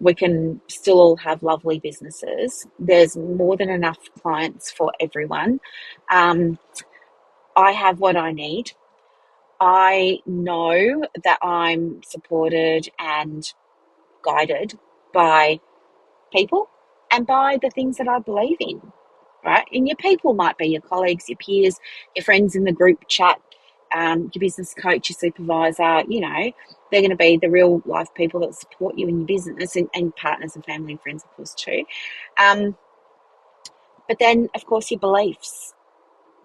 We can still all have lovely businesses. There's more than enough clients for everyone. I have what I need. I know that I'm supported and guided by people and by the things that I believe in, right? And your people might be your colleagues, your peers, your friends in the group chat, your business coach, your supervisor. They're going to be the real life people that support you in your business, and partners and family and friends, of course, too. But then, of course, your beliefs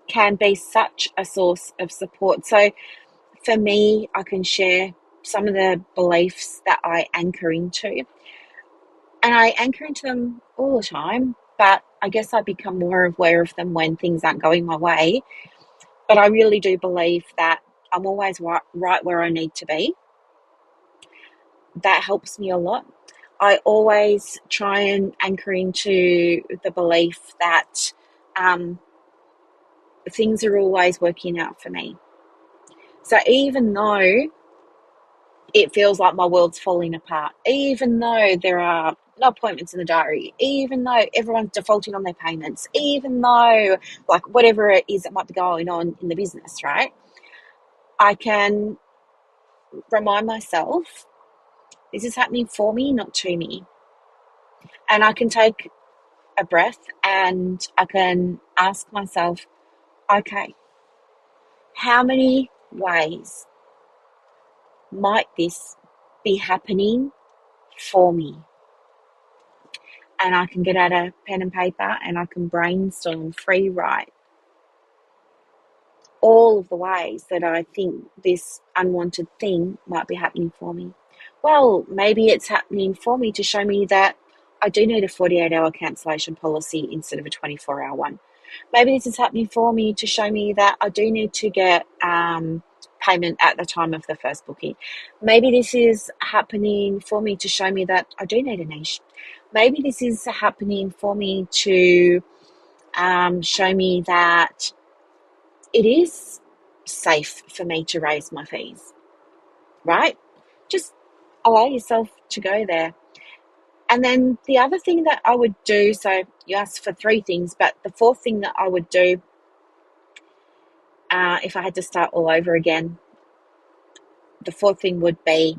can be such a source of support. So for me, I can share some of the beliefs that I anchor into. And I anchor into them all the time, but I guess I become more aware of them when things aren't going my way. But I really do believe that I'm always right where I need to be. That helps me a lot. I always try and anchor into the belief that things are always working out for me. So even though it feels like my world's falling apart, even though there are no appointments in the diary, even though everyone's defaulting on their payments, even though, like, whatever it is that might be going on in the business, right? I can remind myself this is happening for me, not to me. And I can take a breath and I can ask myself, okay, how many ways might this be happening for me? And I can get out a pen and paper and I can brainstorm, free write all of the ways that I think this unwanted thing might be happening for me. Well, maybe it's happening for me to show me that I do need a 48-hour cancellation policy instead of a 24-hour one. Maybe this is happening for me to show me that I do need to get payment at the time of the first booking. Maybe this is happening for me to show me that I do need a niche. Maybe this is happening for me to show me that it is safe for me to raise my fees, right? Just allow yourself to go there. And then the other thing that I would do, so you asked for 3 things, but the 4th thing that I would do if I had to start all over again, the 4th thing would be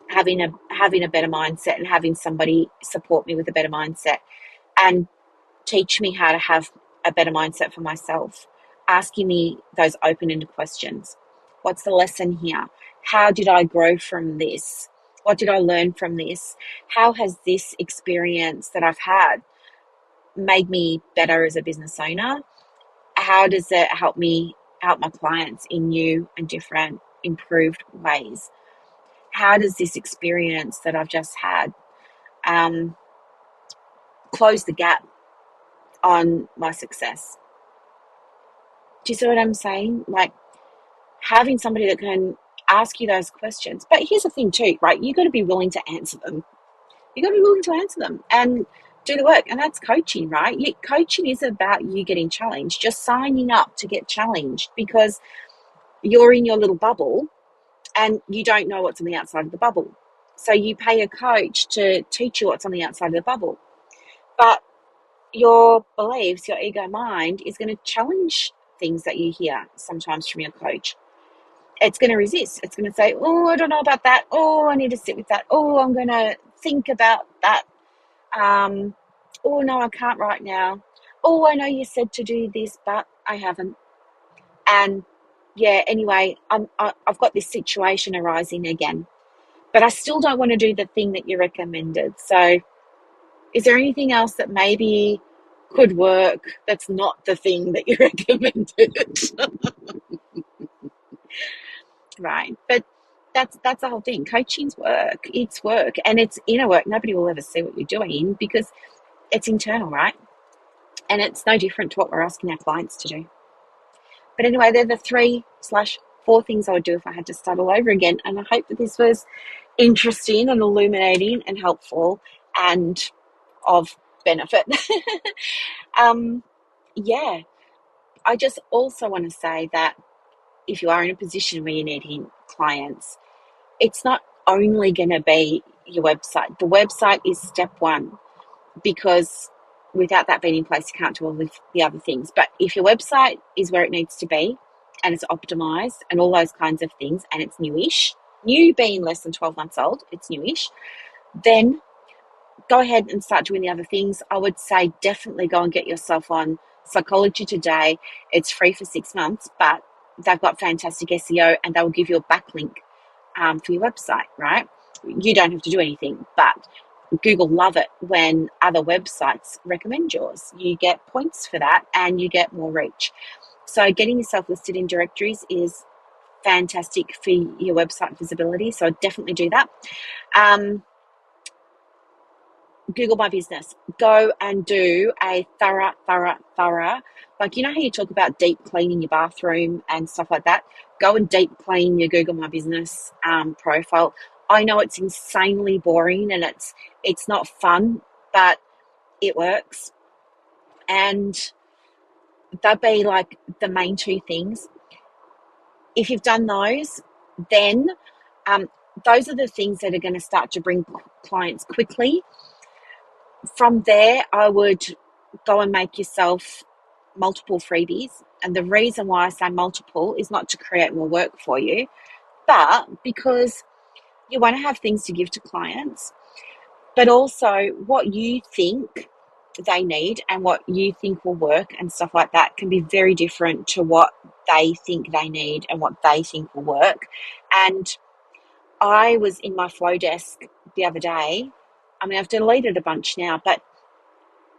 having a better mindset and having somebody support me with a better mindset and teach me how to have a better mindset for myself, asking me those open-ended questions. What's the lesson here? How did I grow from this? What did I learn from this? How has this experience that I've had made me better as a business owner? How does it help me help my clients in new and different, improved ways? How does this experience that I've just had close the gap on my success? Do you see what I'm saying? Like, having somebody that can ask you those questions. But here's the thing too, right? You got to be willing to answer them. You got to be willing to answer them and do the work. And that's coaching, right? Coaching is about you getting challenged, just signing up to get challenged because you're in your little bubble and you don't know what's on the outside of the bubble. So you pay a coach to teach you what's on the outside of the bubble. But your beliefs, your ego mind is going to challenge things that you hear sometimes from your coach. It's going to resist. It's going to say, oh, I don't know about that. Oh, I need to sit with that. Oh, I'm going to think about that. Oh, no, I can't right now. Oh, I know you said to do this, but I haven't. And yeah, anyway, I've got this situation arising again, but I still don't want to do the thing that you recommended. So is there anything else that maybe could work that's not the thing that you recommended? Right. But that's the whole thing. Coaching's work. It's work, and it's inner work. Nobody will ever see what you're doing because it's internal, right? And it's no different to what we're asking our clients to do. But anyway, they're the 3/4 things I would do if I had to start all over again. And I hope that this was interesting and illuminating and helpful and of benefit. um, yeah, I just also want to say that if you are in a position where you're needing clients, it's not only going to be your website. The website is step one, because without that being in place, you can't do all the other things. But if your website is where it needs to be and it's optimized and all those kinds of things, and it's newish, new being less than 12 months old, it's newish, then go ahead and start doing the other things. I would say definitely go and get yourself on Psychology Today. It's free for 6 months, but they've got fantastic SEO and they will give you a backlink for your website, right? You don't have to do anything, but Google love it when other websites recommend yours. You get points for that and you get more reach. So getting yourself listed in directories is fantastic for your website visibility. So definitely do that. Google My Business. Go and do a thorough, like, you know how you talk about deep cleaning your bathroom and stuff like that? Go and deep clean your Google My Business profile. I know it's insanely boring and it's not fun, but it works. And that'd be like the main two things. If you've done those, then those are the things that are going to start to bring clients quickly. From there, I would go and make yourself multiple freebies. And the reason why I say multiple is not to create more work for you, but because you want to have things to give to clients, but also what you think they need and what you think will work and stuff like that can be very different to what they think they need and what they think will work. And I was in my Flowdesk the other day. I mean, I've deleted a bunch now, but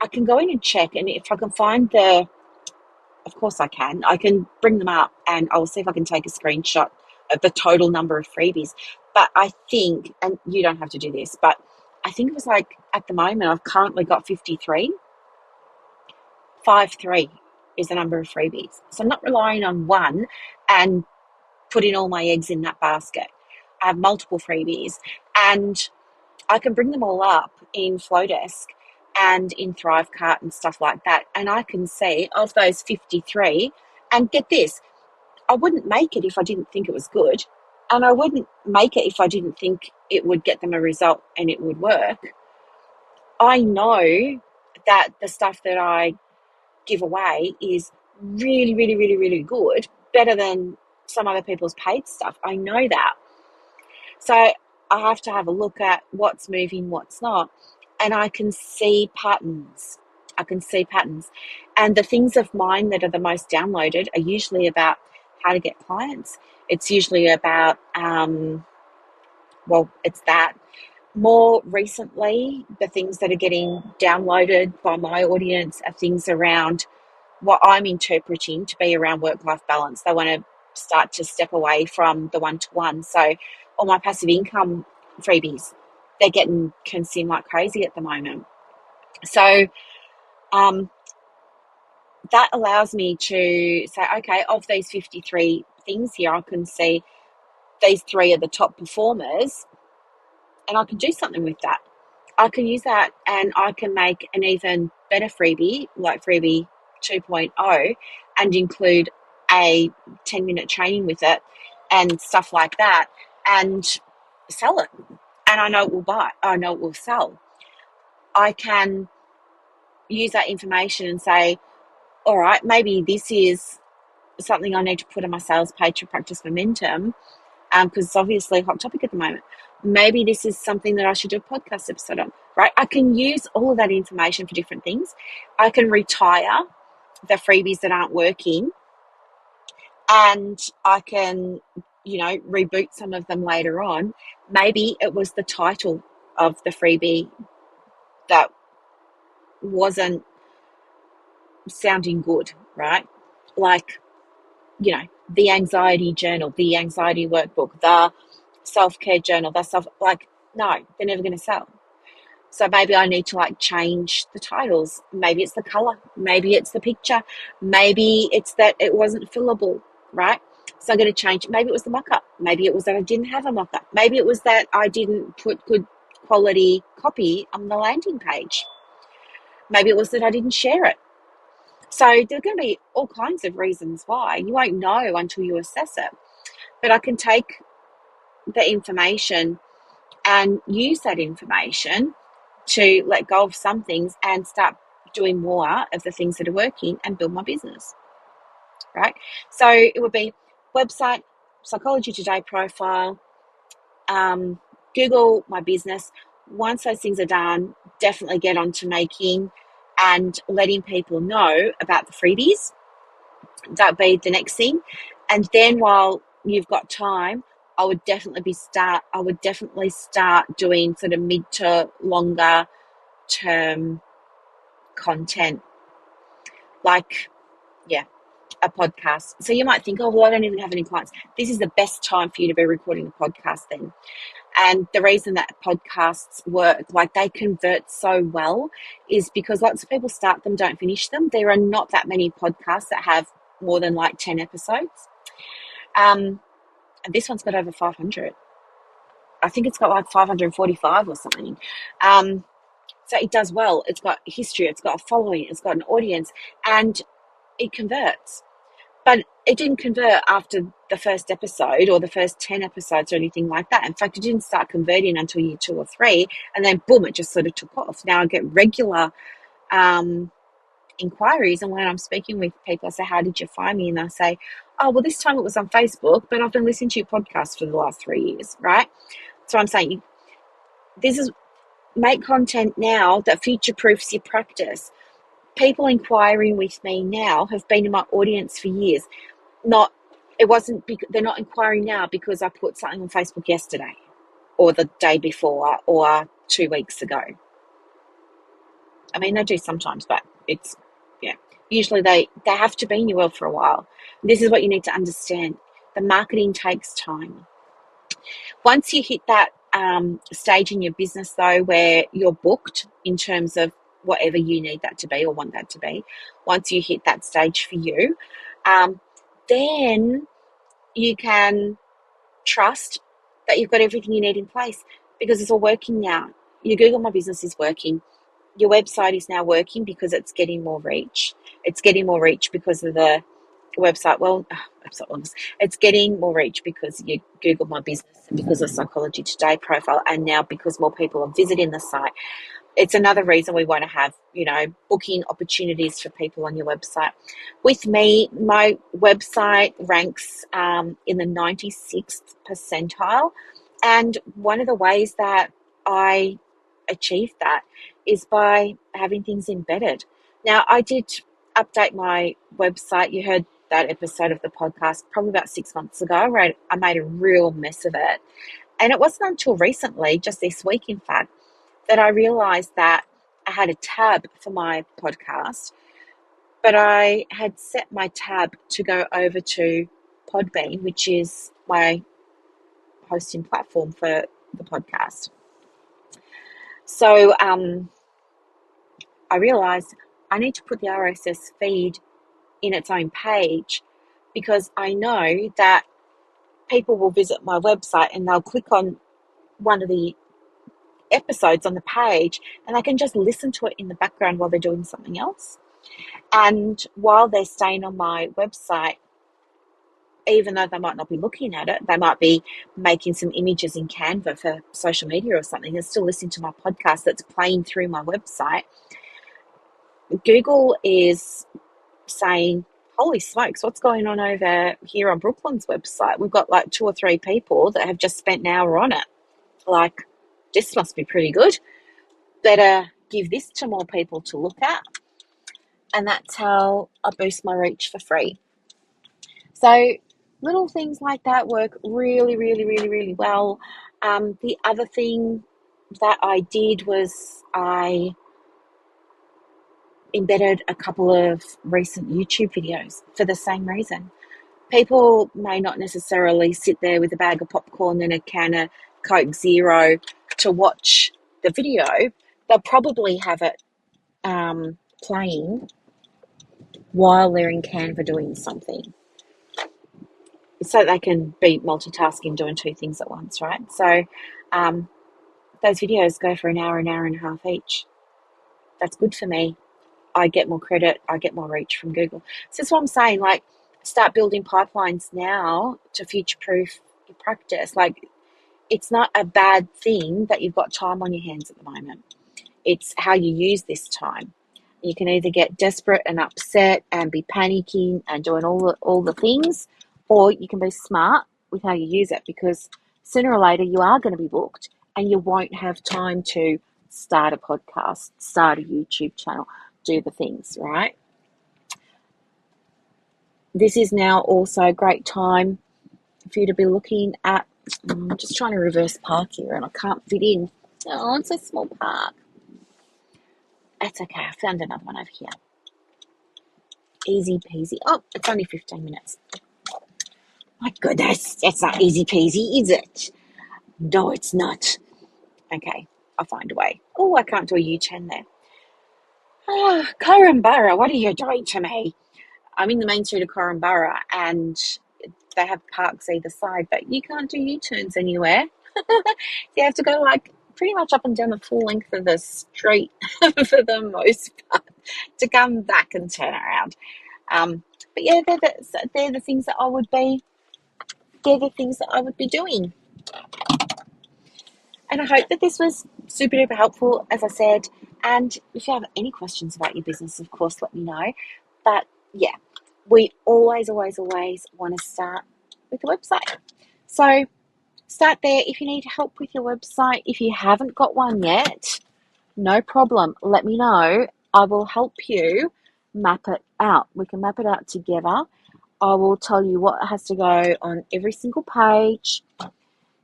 I can go in and check, and if I can find of course I can bring them up and I'll see if I can take a screenshot of the total number of freebies. But I think, and you don't have to do this, but I think it was like, at the moment, I've currently got 53. 53 is the number of freebies. So I'm not relying on one and putting all my eggs in that basket. I have multiple freebies and I can bring them all up in Flowdesk and in Thrivecart and stuff like that. And I can see of those 53, and get this, I wouldn't make it if I didn't think it was good. And I wouldn't make it if I didn't think it would get them a result and it would work. I know that the stuff that I give away is really, really, really, really good, better than some other people's paid stuff. I know that. So I have to have a look at what's moving, what's not, and I can see patterns. And the things of mine that are the most downloaded are usually about how to get clients. It's usually about, it's that. More recently, the things that are getting downloaded by my audience are things around what I'm interpreting to be around work-life balance. They want to start to step away from the one-to-one. So all my passive income freebies, they're getting consumed like crazy at the moment. So that allows me to say, okay, of these 53 things here, I can see these 3 are the top performers, and I can do something with that. I can use that and I can make an even better freebie, like freebie 2.0, and include a 10-minute training with it and stuff like that, and sell it. And I know it will buy. I know it will sell. I can use that information and say, all right, maybe this is something I need to put on my sales page to practice momentum, because it's obviously a hot topic at the moment. Maybe this is something that I should do a podcast episode on, right? I can use all of that information for different things. I can retire the freebies that aren't working and I can, reboot some of them later on. Maybe it was the title of the freebie that wasn't sounding good, right? Like, the anxiety journal, the anxiety workbook, the self-care journal, no, they're never going to sell. So maybe I need to change the titles. Maybe it's the color. Maybe it's the picture. Maybe it's that it wasn't fillable, right? So I'm going to change. Maybe it was the mock-up. Maybe it was that I didn't have a mock-up. Maybe it was that I didn't put good quality copy on the landing page. Maybe it was that I didn't share it. So there are going to be all kinds of reasons why. You won't know until you assess it. But I can take the information and use that information to let go of some things and start doing more of the things that are working and build my business, right? So it would be website, Psychology Today profile, Google my business. Once those things are done, definitely get on to making and letting people know about the freebies. That'd be the next thing. And then while you've got time, I would definitely start doing sort of mid to longer term content, like, a podcast. So you might think, oh, well, I don't even have any clients. This is the best time for you to be recording a podcast then. And the reason that podcasts work, they convert so well, is because lots of people start them, don't finish them. There are not that many podcasts that have more than 10 episodes. And this one's got over 500. I think it's got 545 or something. So it does well. It's got history. It's got a following. It's got an audience, and it converts. But it didn't convert after the first episode or the first 10 episodes or anything like that. In fact, it didn't start converting until year 2 or 3. And then, boom, it just sort of took off. Now I get regular inquiries. And when I'm speaking with people, I say, how did you find me? And I say, oh, well, this time it was on Facebook, but I've been listening to your podcast for the last 3 years, right? So I'm saying, make content now that future-proofs your practice. People inquiring with me now have been in my audience for years. They're not inquiring now because I put something on Facebook yesterday or the day before or 2 weeks ago. I mean, they do sometimes, but usually they have to be in your world for a while. This is what you need to understand. The marketing takes time. Once you hit that stage in your business, though, where you're booked in terms of whatever you need that to be or want that to be, once you hit that stage for you, then you can trust that you've got everything you need in place because it's all working now. Your Google My Business is working. Your website is now working because it's getting more reach. It's getting more reach because of the website. It's getting more reach because you Google My Business and because of Psychology Today profile, and now because more people are visiting the site. It's another reason we want to have, booking opportunities for people on your website. With me, my website ranks in the 96th percentile. And one of the ways that I achieved that is by having things embedded. Now, I did update my website. You heard that episode of the podcast probably about 6 months ago, where I made a real mess of it. And it wasn't until recently, just this week, in fact, that I realized that I had a tab for my podcast, but I had set my tab to go over to Podbean, which is my hosting platform for the podcast. So I realized I need to put the RSS feed in its own page because I know that people will visit my website and they'll click on one of the episodes on the page and they can just listen to it in the background while they're doing something else. And while they're staying on my website, even though they might not be looking at it, they might be making some images in Canva for social media or something, and still listening to my podcast that's playing through my website. Google is saying, holy smokes, what's going on over here on Brooklyn's website? We've got 2 or 3 people that have just spent an hour on it. This must be pretty good. Better give this to more people to look at. And that's how I boost my reach for free. So little things like that work really, really, really, really well. The other thing that I did was I embedded a couple of recent YouTube videos for the same reason. People may not necessarily sit there with a bag of popcorn and a can of Coke Zero to watch the video. They'll probably have it playing while they're in Canva doing something, so they can be multitasking, doing two things at once, right? So those videos go for an hour and a half each. That's good for me. I get more credit, I get more reach from Google. So that's what I'm saying. Like, start building pipelines now to future proof your practice. Like, it's not a bad thing that you've got time on your hands at the moment. It's how you use this time. You can either get desperate and upset and be panicking and doing all the things, or you can be smart with how you use it, because sooner or later you are going to be booked and you won't have time to start a podcast, start a YouTube channel, do the things, right? This is now also a great time for you to be looking at, I'm just trying to reverse park here and I can't fit in. Oh, it's a small park. That's okay, I found another one over here. Easy peasy. Oh, it's only 15 minutes. My goodness, that's not easy peasy, is it? No, it's not. Okay, I'll find a way. Oh, I can't do a U-turn there. Ah, Korumburra, what are you doing to me? I'm in the main street of Korumburra and they have parks either side, but you can't do U-turns anywhere. You have to go like pretty much up and down the full length of the street for the most part to come back and turn around. But yeah, they're the things that I would be. They're the things that I would be doing. And I hope that this was super duper helpful, as I said. And if you have any questions about your business, of course, let me know. But yeah, we always, always, always want to start with the website. So start there. If you need help with your website, if you haven't got one yet, no problem. Let me know. I will help you map it out. We can map it out together. I will tell you what has to go on every single page,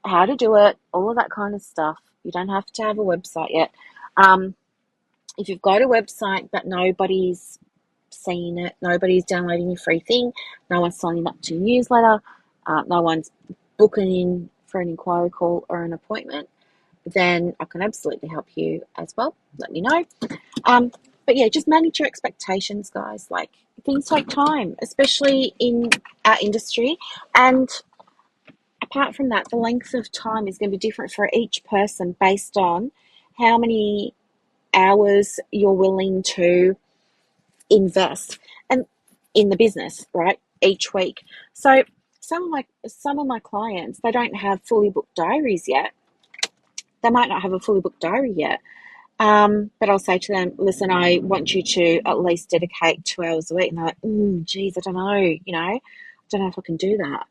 how to do it, all of that kind of stuff. You don't have to have a website yet. If you've got a website but nobody's seeing it, nobody's downloading your free thing, no one's signing up to your newsletter, no one's booking in for an inquiry call or an appointment, then I can absolutely help you as well. Let me know. But yeah, just manage your expectations, guys. Like, things take time, especially in our industry. And apart from that, the length of time is going to be different for each person based on how many hours you're willing to invest and in the business, right? Each week. So some of my clients, they don't have fully booked diaries yet. They might not have a fully booked diary yet. But I'll say to them, listen, I want you to at least dedicate 2 hours a week. And they're like, geez, I don't know, I don't know if I can do that.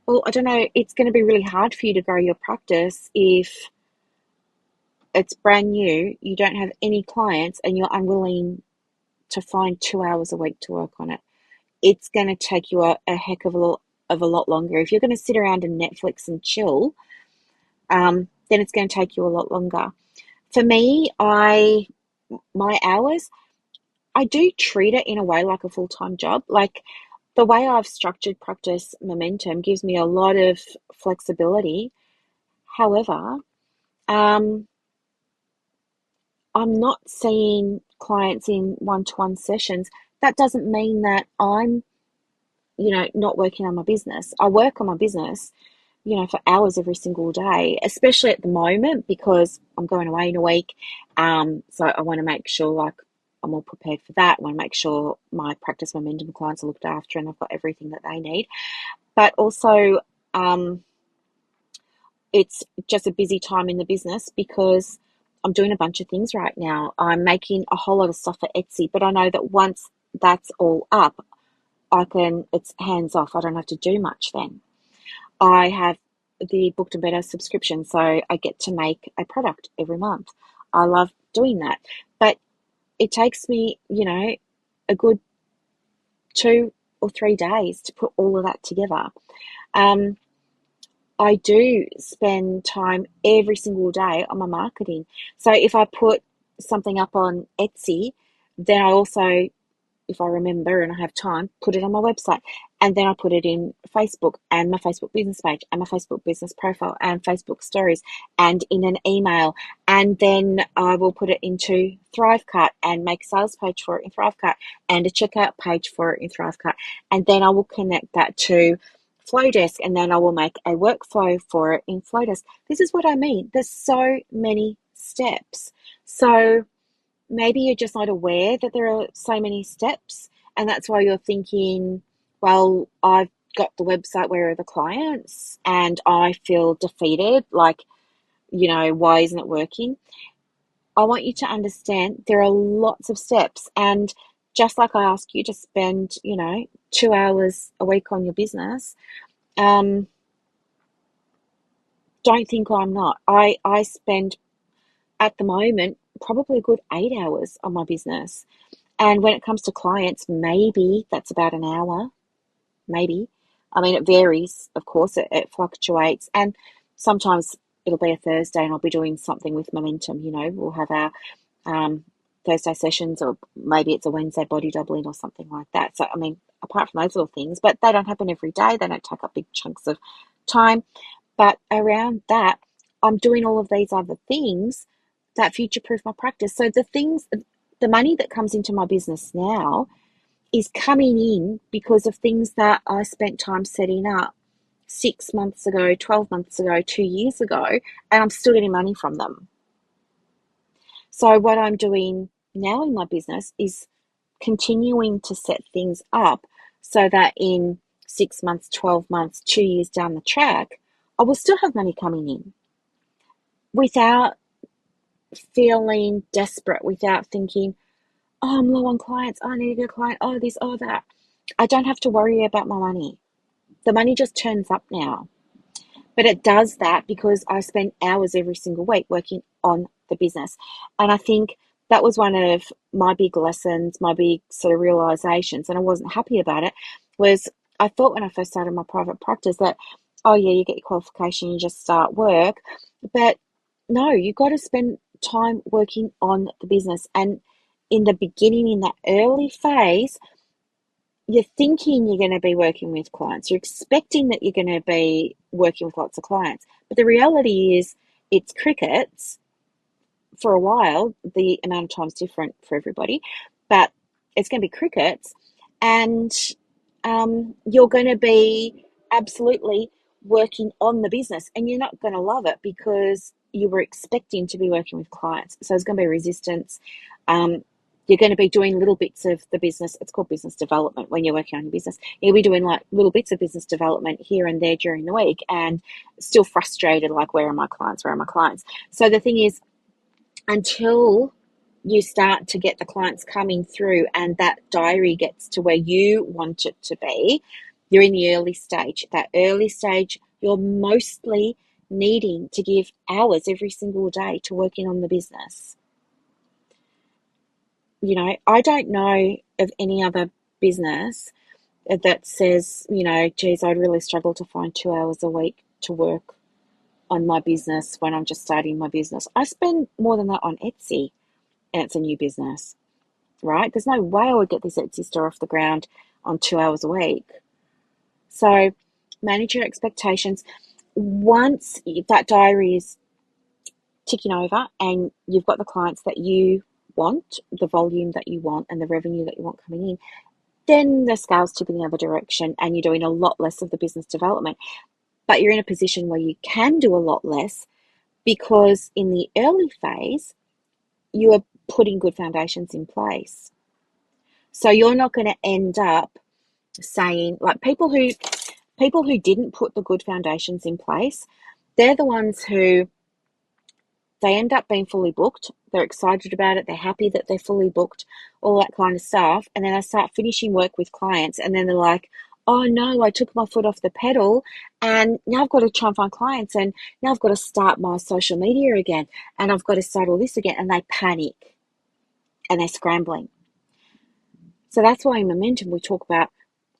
Well, I don't know. It's going to be really hard for you to grow your practice if it's brand new, you don't have any clients, and you're unwilling to find 2 hours a week to work on it. It's going to take you a heck of a lot longer. If you're going to sit around and Netflix and chill, then it's going to take you a lot longer. For me, my hours, I do treat it in a way like a full-time job. Like, the way I've structured Practice Momentum gives me a lot of flexibility. However, I'm not seeing clients in one-to-one sessions. That doesn't mean that I'm, not working on my business. I work on my business, for hours every single day, especially at the moment because I'm going away in a week. So I want to make sure like I'm all prepared for that. I want to make sure my Practice Momentum clients are looked after and I've got everything that they need. But also, it's just a busy time in the business because I'm doing a bunch of things right now. I'm making a whole lot of stuff for Etsy, but I know that once that's all up, it's hands off. I don't have to do much then. I have the Book to Better subscription, so I get to make a product every month. I love doing that, but it takes me, a good 2 or 3 days to put all of that together. Um, I do spend time every single day on my marketing. So if I put something up on Etsy, then I also, if I remember and I have time, put it on my website. And then I put it in Facebook and my Facebook business page and my Facebook business profile and Facebook stories and in an email. And then I will put it into Thrivecart and make a sales page for it in Thrivecart and a checkout page for it in Thrivecart. And then I will connect that to Flowdesk and then I will make a workflow for it in Flowdesk. This is what I mean. There's so many steps. So maybe you're just not aware that there are so many steps, and that's why you're thinking, well, I've got the website, where are the clients? And I feel defeated, like, why isn't it working? I want you to understand there are lots of steps. And just like I ask you to spend, 2 hours a week on your business, don't think I'm not. I spend at the moment probably a good 8 hours on my business. And when it comes to clients, maybe that's about an hour, maybe. I mean, it varies, of course, it fluctuates. And sometimes it'll be a Thursday and I'll be doing something with Momentum. We'll have our Thursday sessions, or maybe it's a Wednesday body doubling or something like that. So, I mean, apart from those little things, but they don't happen every day. They don't take up big chunks of time. But around that, I'm doing all of these other things that future-proof my practice. So the money that comes into my business now is coming in because of things that I spent time setting up 6 months ago, 12 months ago, 2 years ago, and I'm still getting money from them. So what I'm doing now in my business is continuing to set things up so that in 6 months, 12 months, 2 years down the track, I will still have money coming in without feeling desperate, without thinking, oh, I'm low on clients, oh, I need to get a client, oh, this, oh, that. I don't have to worry about my money. The money just turns up now. But it does that because I spend hours every single week working on the business. And I think that was one of my big lessons, my big sort of realizations, and I wasn't happy about it, was I thought when I first started my private practice that, oh yeah, you get your qualification, you just start work. But no, you've got to spend time working on the business. And in the beginning, in that early phase, you're thinking you're going to be working with clients. You're expecting that you're going to be working with lots of clients. But the reality is it's crickets for a while. The amount of time is different for everybody, but it's going to be crickets. And you're going to be absolutely working on the business, and you're not going to love it because you were expecting to be working with clients. So there's going to be resistance. You're going to be doing little bits of the business. It's called business development when you're working on your business. You'll be doing like little bits of business development here and there during the week and still frustrated, like, where are my clients? Where are my clients? So the thing is, until you start to get the clients coming through and that diary gets to where you want it to be, you're in the early stage. That early stage, you're mostly needing to give hours every single day to working on the business. I don't know of any other business that says, geez, I'd really struggle to find 2 hours a week to work on my business when I'm just starting my business. I spend more than that on Etsy, and it's a new business, right? There's no way I would get this Etsy store off the ground on 2 hours a week. So manage your expectations. Once that diary is ticking over and you've got the clients that you want, the volume that you want, and the revenue that you want coming in, then the scale's tipping the other direction and you're doing a lot less of the business development. But you're in a position where you can do a lot less because in the early phase, you are putting good foundations in place. So you're not going to end up saying, like, people who didn't put the good foundations in place, they're the ones who they end up being fully booked. They're excited about it. They're happy that they're fully booked, all that kind of stuff. And then they start finishing work with clients. And then they're like, oh no, I took my foot off the pedal and now I've got to try and find clients. And now I've got to start my social media again. And I've got to start all this again. And they panic and they're scrambling. So that's why in Momentum we talk about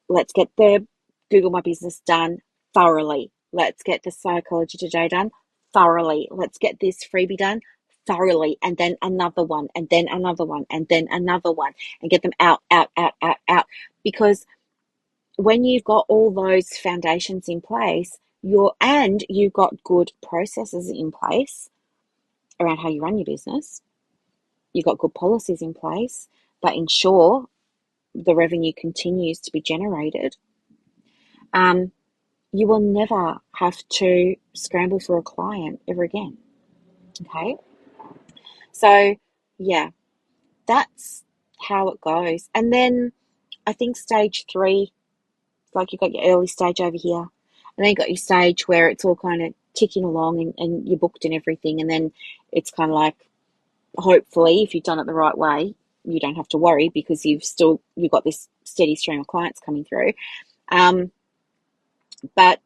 Let's get the Google My Business done thoroughly. Let's get the Psychology Today done thoroughly. Let's get this freebie done thoroughly, and then another one, and then another one, and then another one, and get them out, out, out, out, out. Because when you've got all those foundations in place, you've got good processes in place around how you run your business. You've got good policies in place that ensure the revenue continues to be generated. You will never have to scramble for a client ever again. Okay. So, yeah, that's how it goes. And then I think stage 3, like you've got your early stage over here, and then you've got your stage where it's all kind of ticking along and you're booked and everything. And then it's kind of like, hopefully, if you've done it the right way, you don't have to worry because you've got this steady stream of clients coming through. But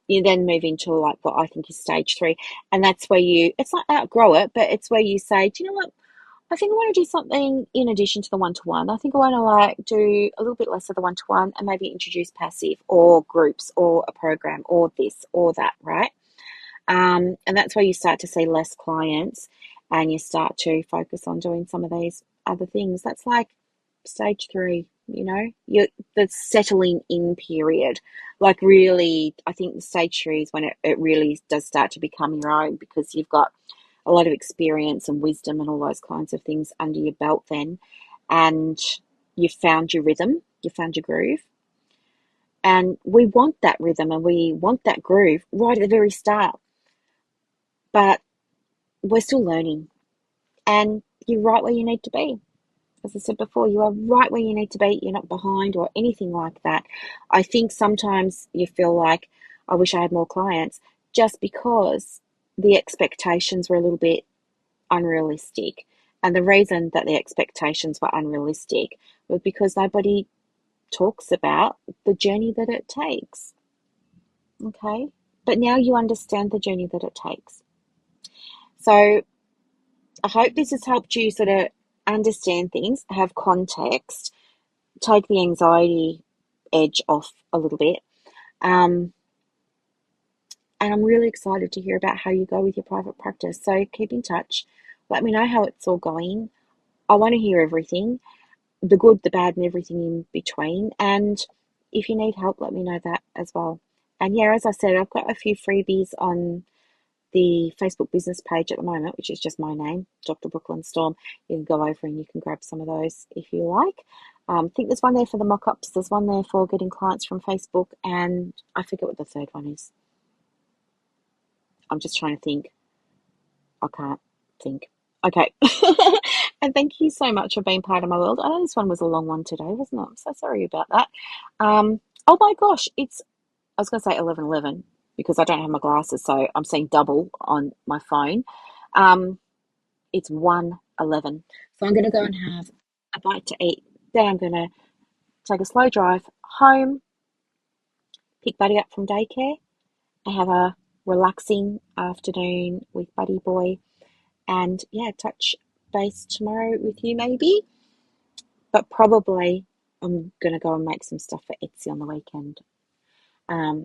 you then move into like what I think is stage 3, and that's where it's not outgrow it, but it's where you say, do you know what? I think I want to do something in addition to the one-to-one. I think I want to like do a little bit less of the one-to-one and maybe introduce passive or groups or a program or this or that, right? And that's where you start to see less clients and you start to focus on doing some of these other things. That's like stage 3, the settling in period. Like really, I think the stage 3 is when it really does start to become your own because you've got a lot of experience and wisdom and all those kinds of things under your belt then. And you've found your rhythm, you found your groove. And we want that rhythm and we want that groove right at the very start. But we're still learning. And you're right where you need to be. As I said before, you are right where you need to be. You're not behind or anything like that. I think sometimes you feel like, I wish I had more clients, just because the expectations were a little bit unrealistic. And the reason that the expectations were unrealistic was because nobody talks about the journey that it takes. Okay? But now you understand the journey that it takes. So I hope this has helped you sort of understand things, have context, take the anxiety edge off a little bit. And I'm really excited to hear about how you go with your private practice. So keep in touch. Let me know how it's all going. I want to hear everything, the good, the bad, and everything in between. And if you need help, let me know that as well. And yeah, as I said, I've got a few freebies on the Facebook business page at the moment, which is just my name, Dr. Brooklyn Storm. You can go over and you can grab some of those if you like. I think there's one there for the mock-ups. There's one there for getting clients from Facebook, and I forget what the third one is. I'm just trying to think. I can't think. Okay. And thank you so much for being part of my world. I know this one was a long one today, wasn't it? I'm so sorry about that. Oh my gosh, I was going to say 11:11 because I don't have my glasses, so I'm seeing double on my phone. It's 1:11. So I'm going to go and have a bite to eat. Then I'm going to take a slow drive home, pick Buddy up from daycare, and have a relaxing afternoon with Buddy Boy. And yeah, touch base tomorrow with you maybe. But probably I'm going to go and make some stuff for Etsy on the weekend.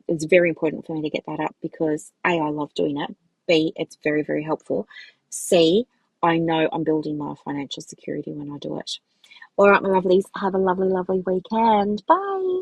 It's very important for me to get that up because A, I love doing it. B, it's very, very helpful. C, I know I'm building my financial security when I do it. All right, my lovelies, have a lovely, lovely weekend. Bye.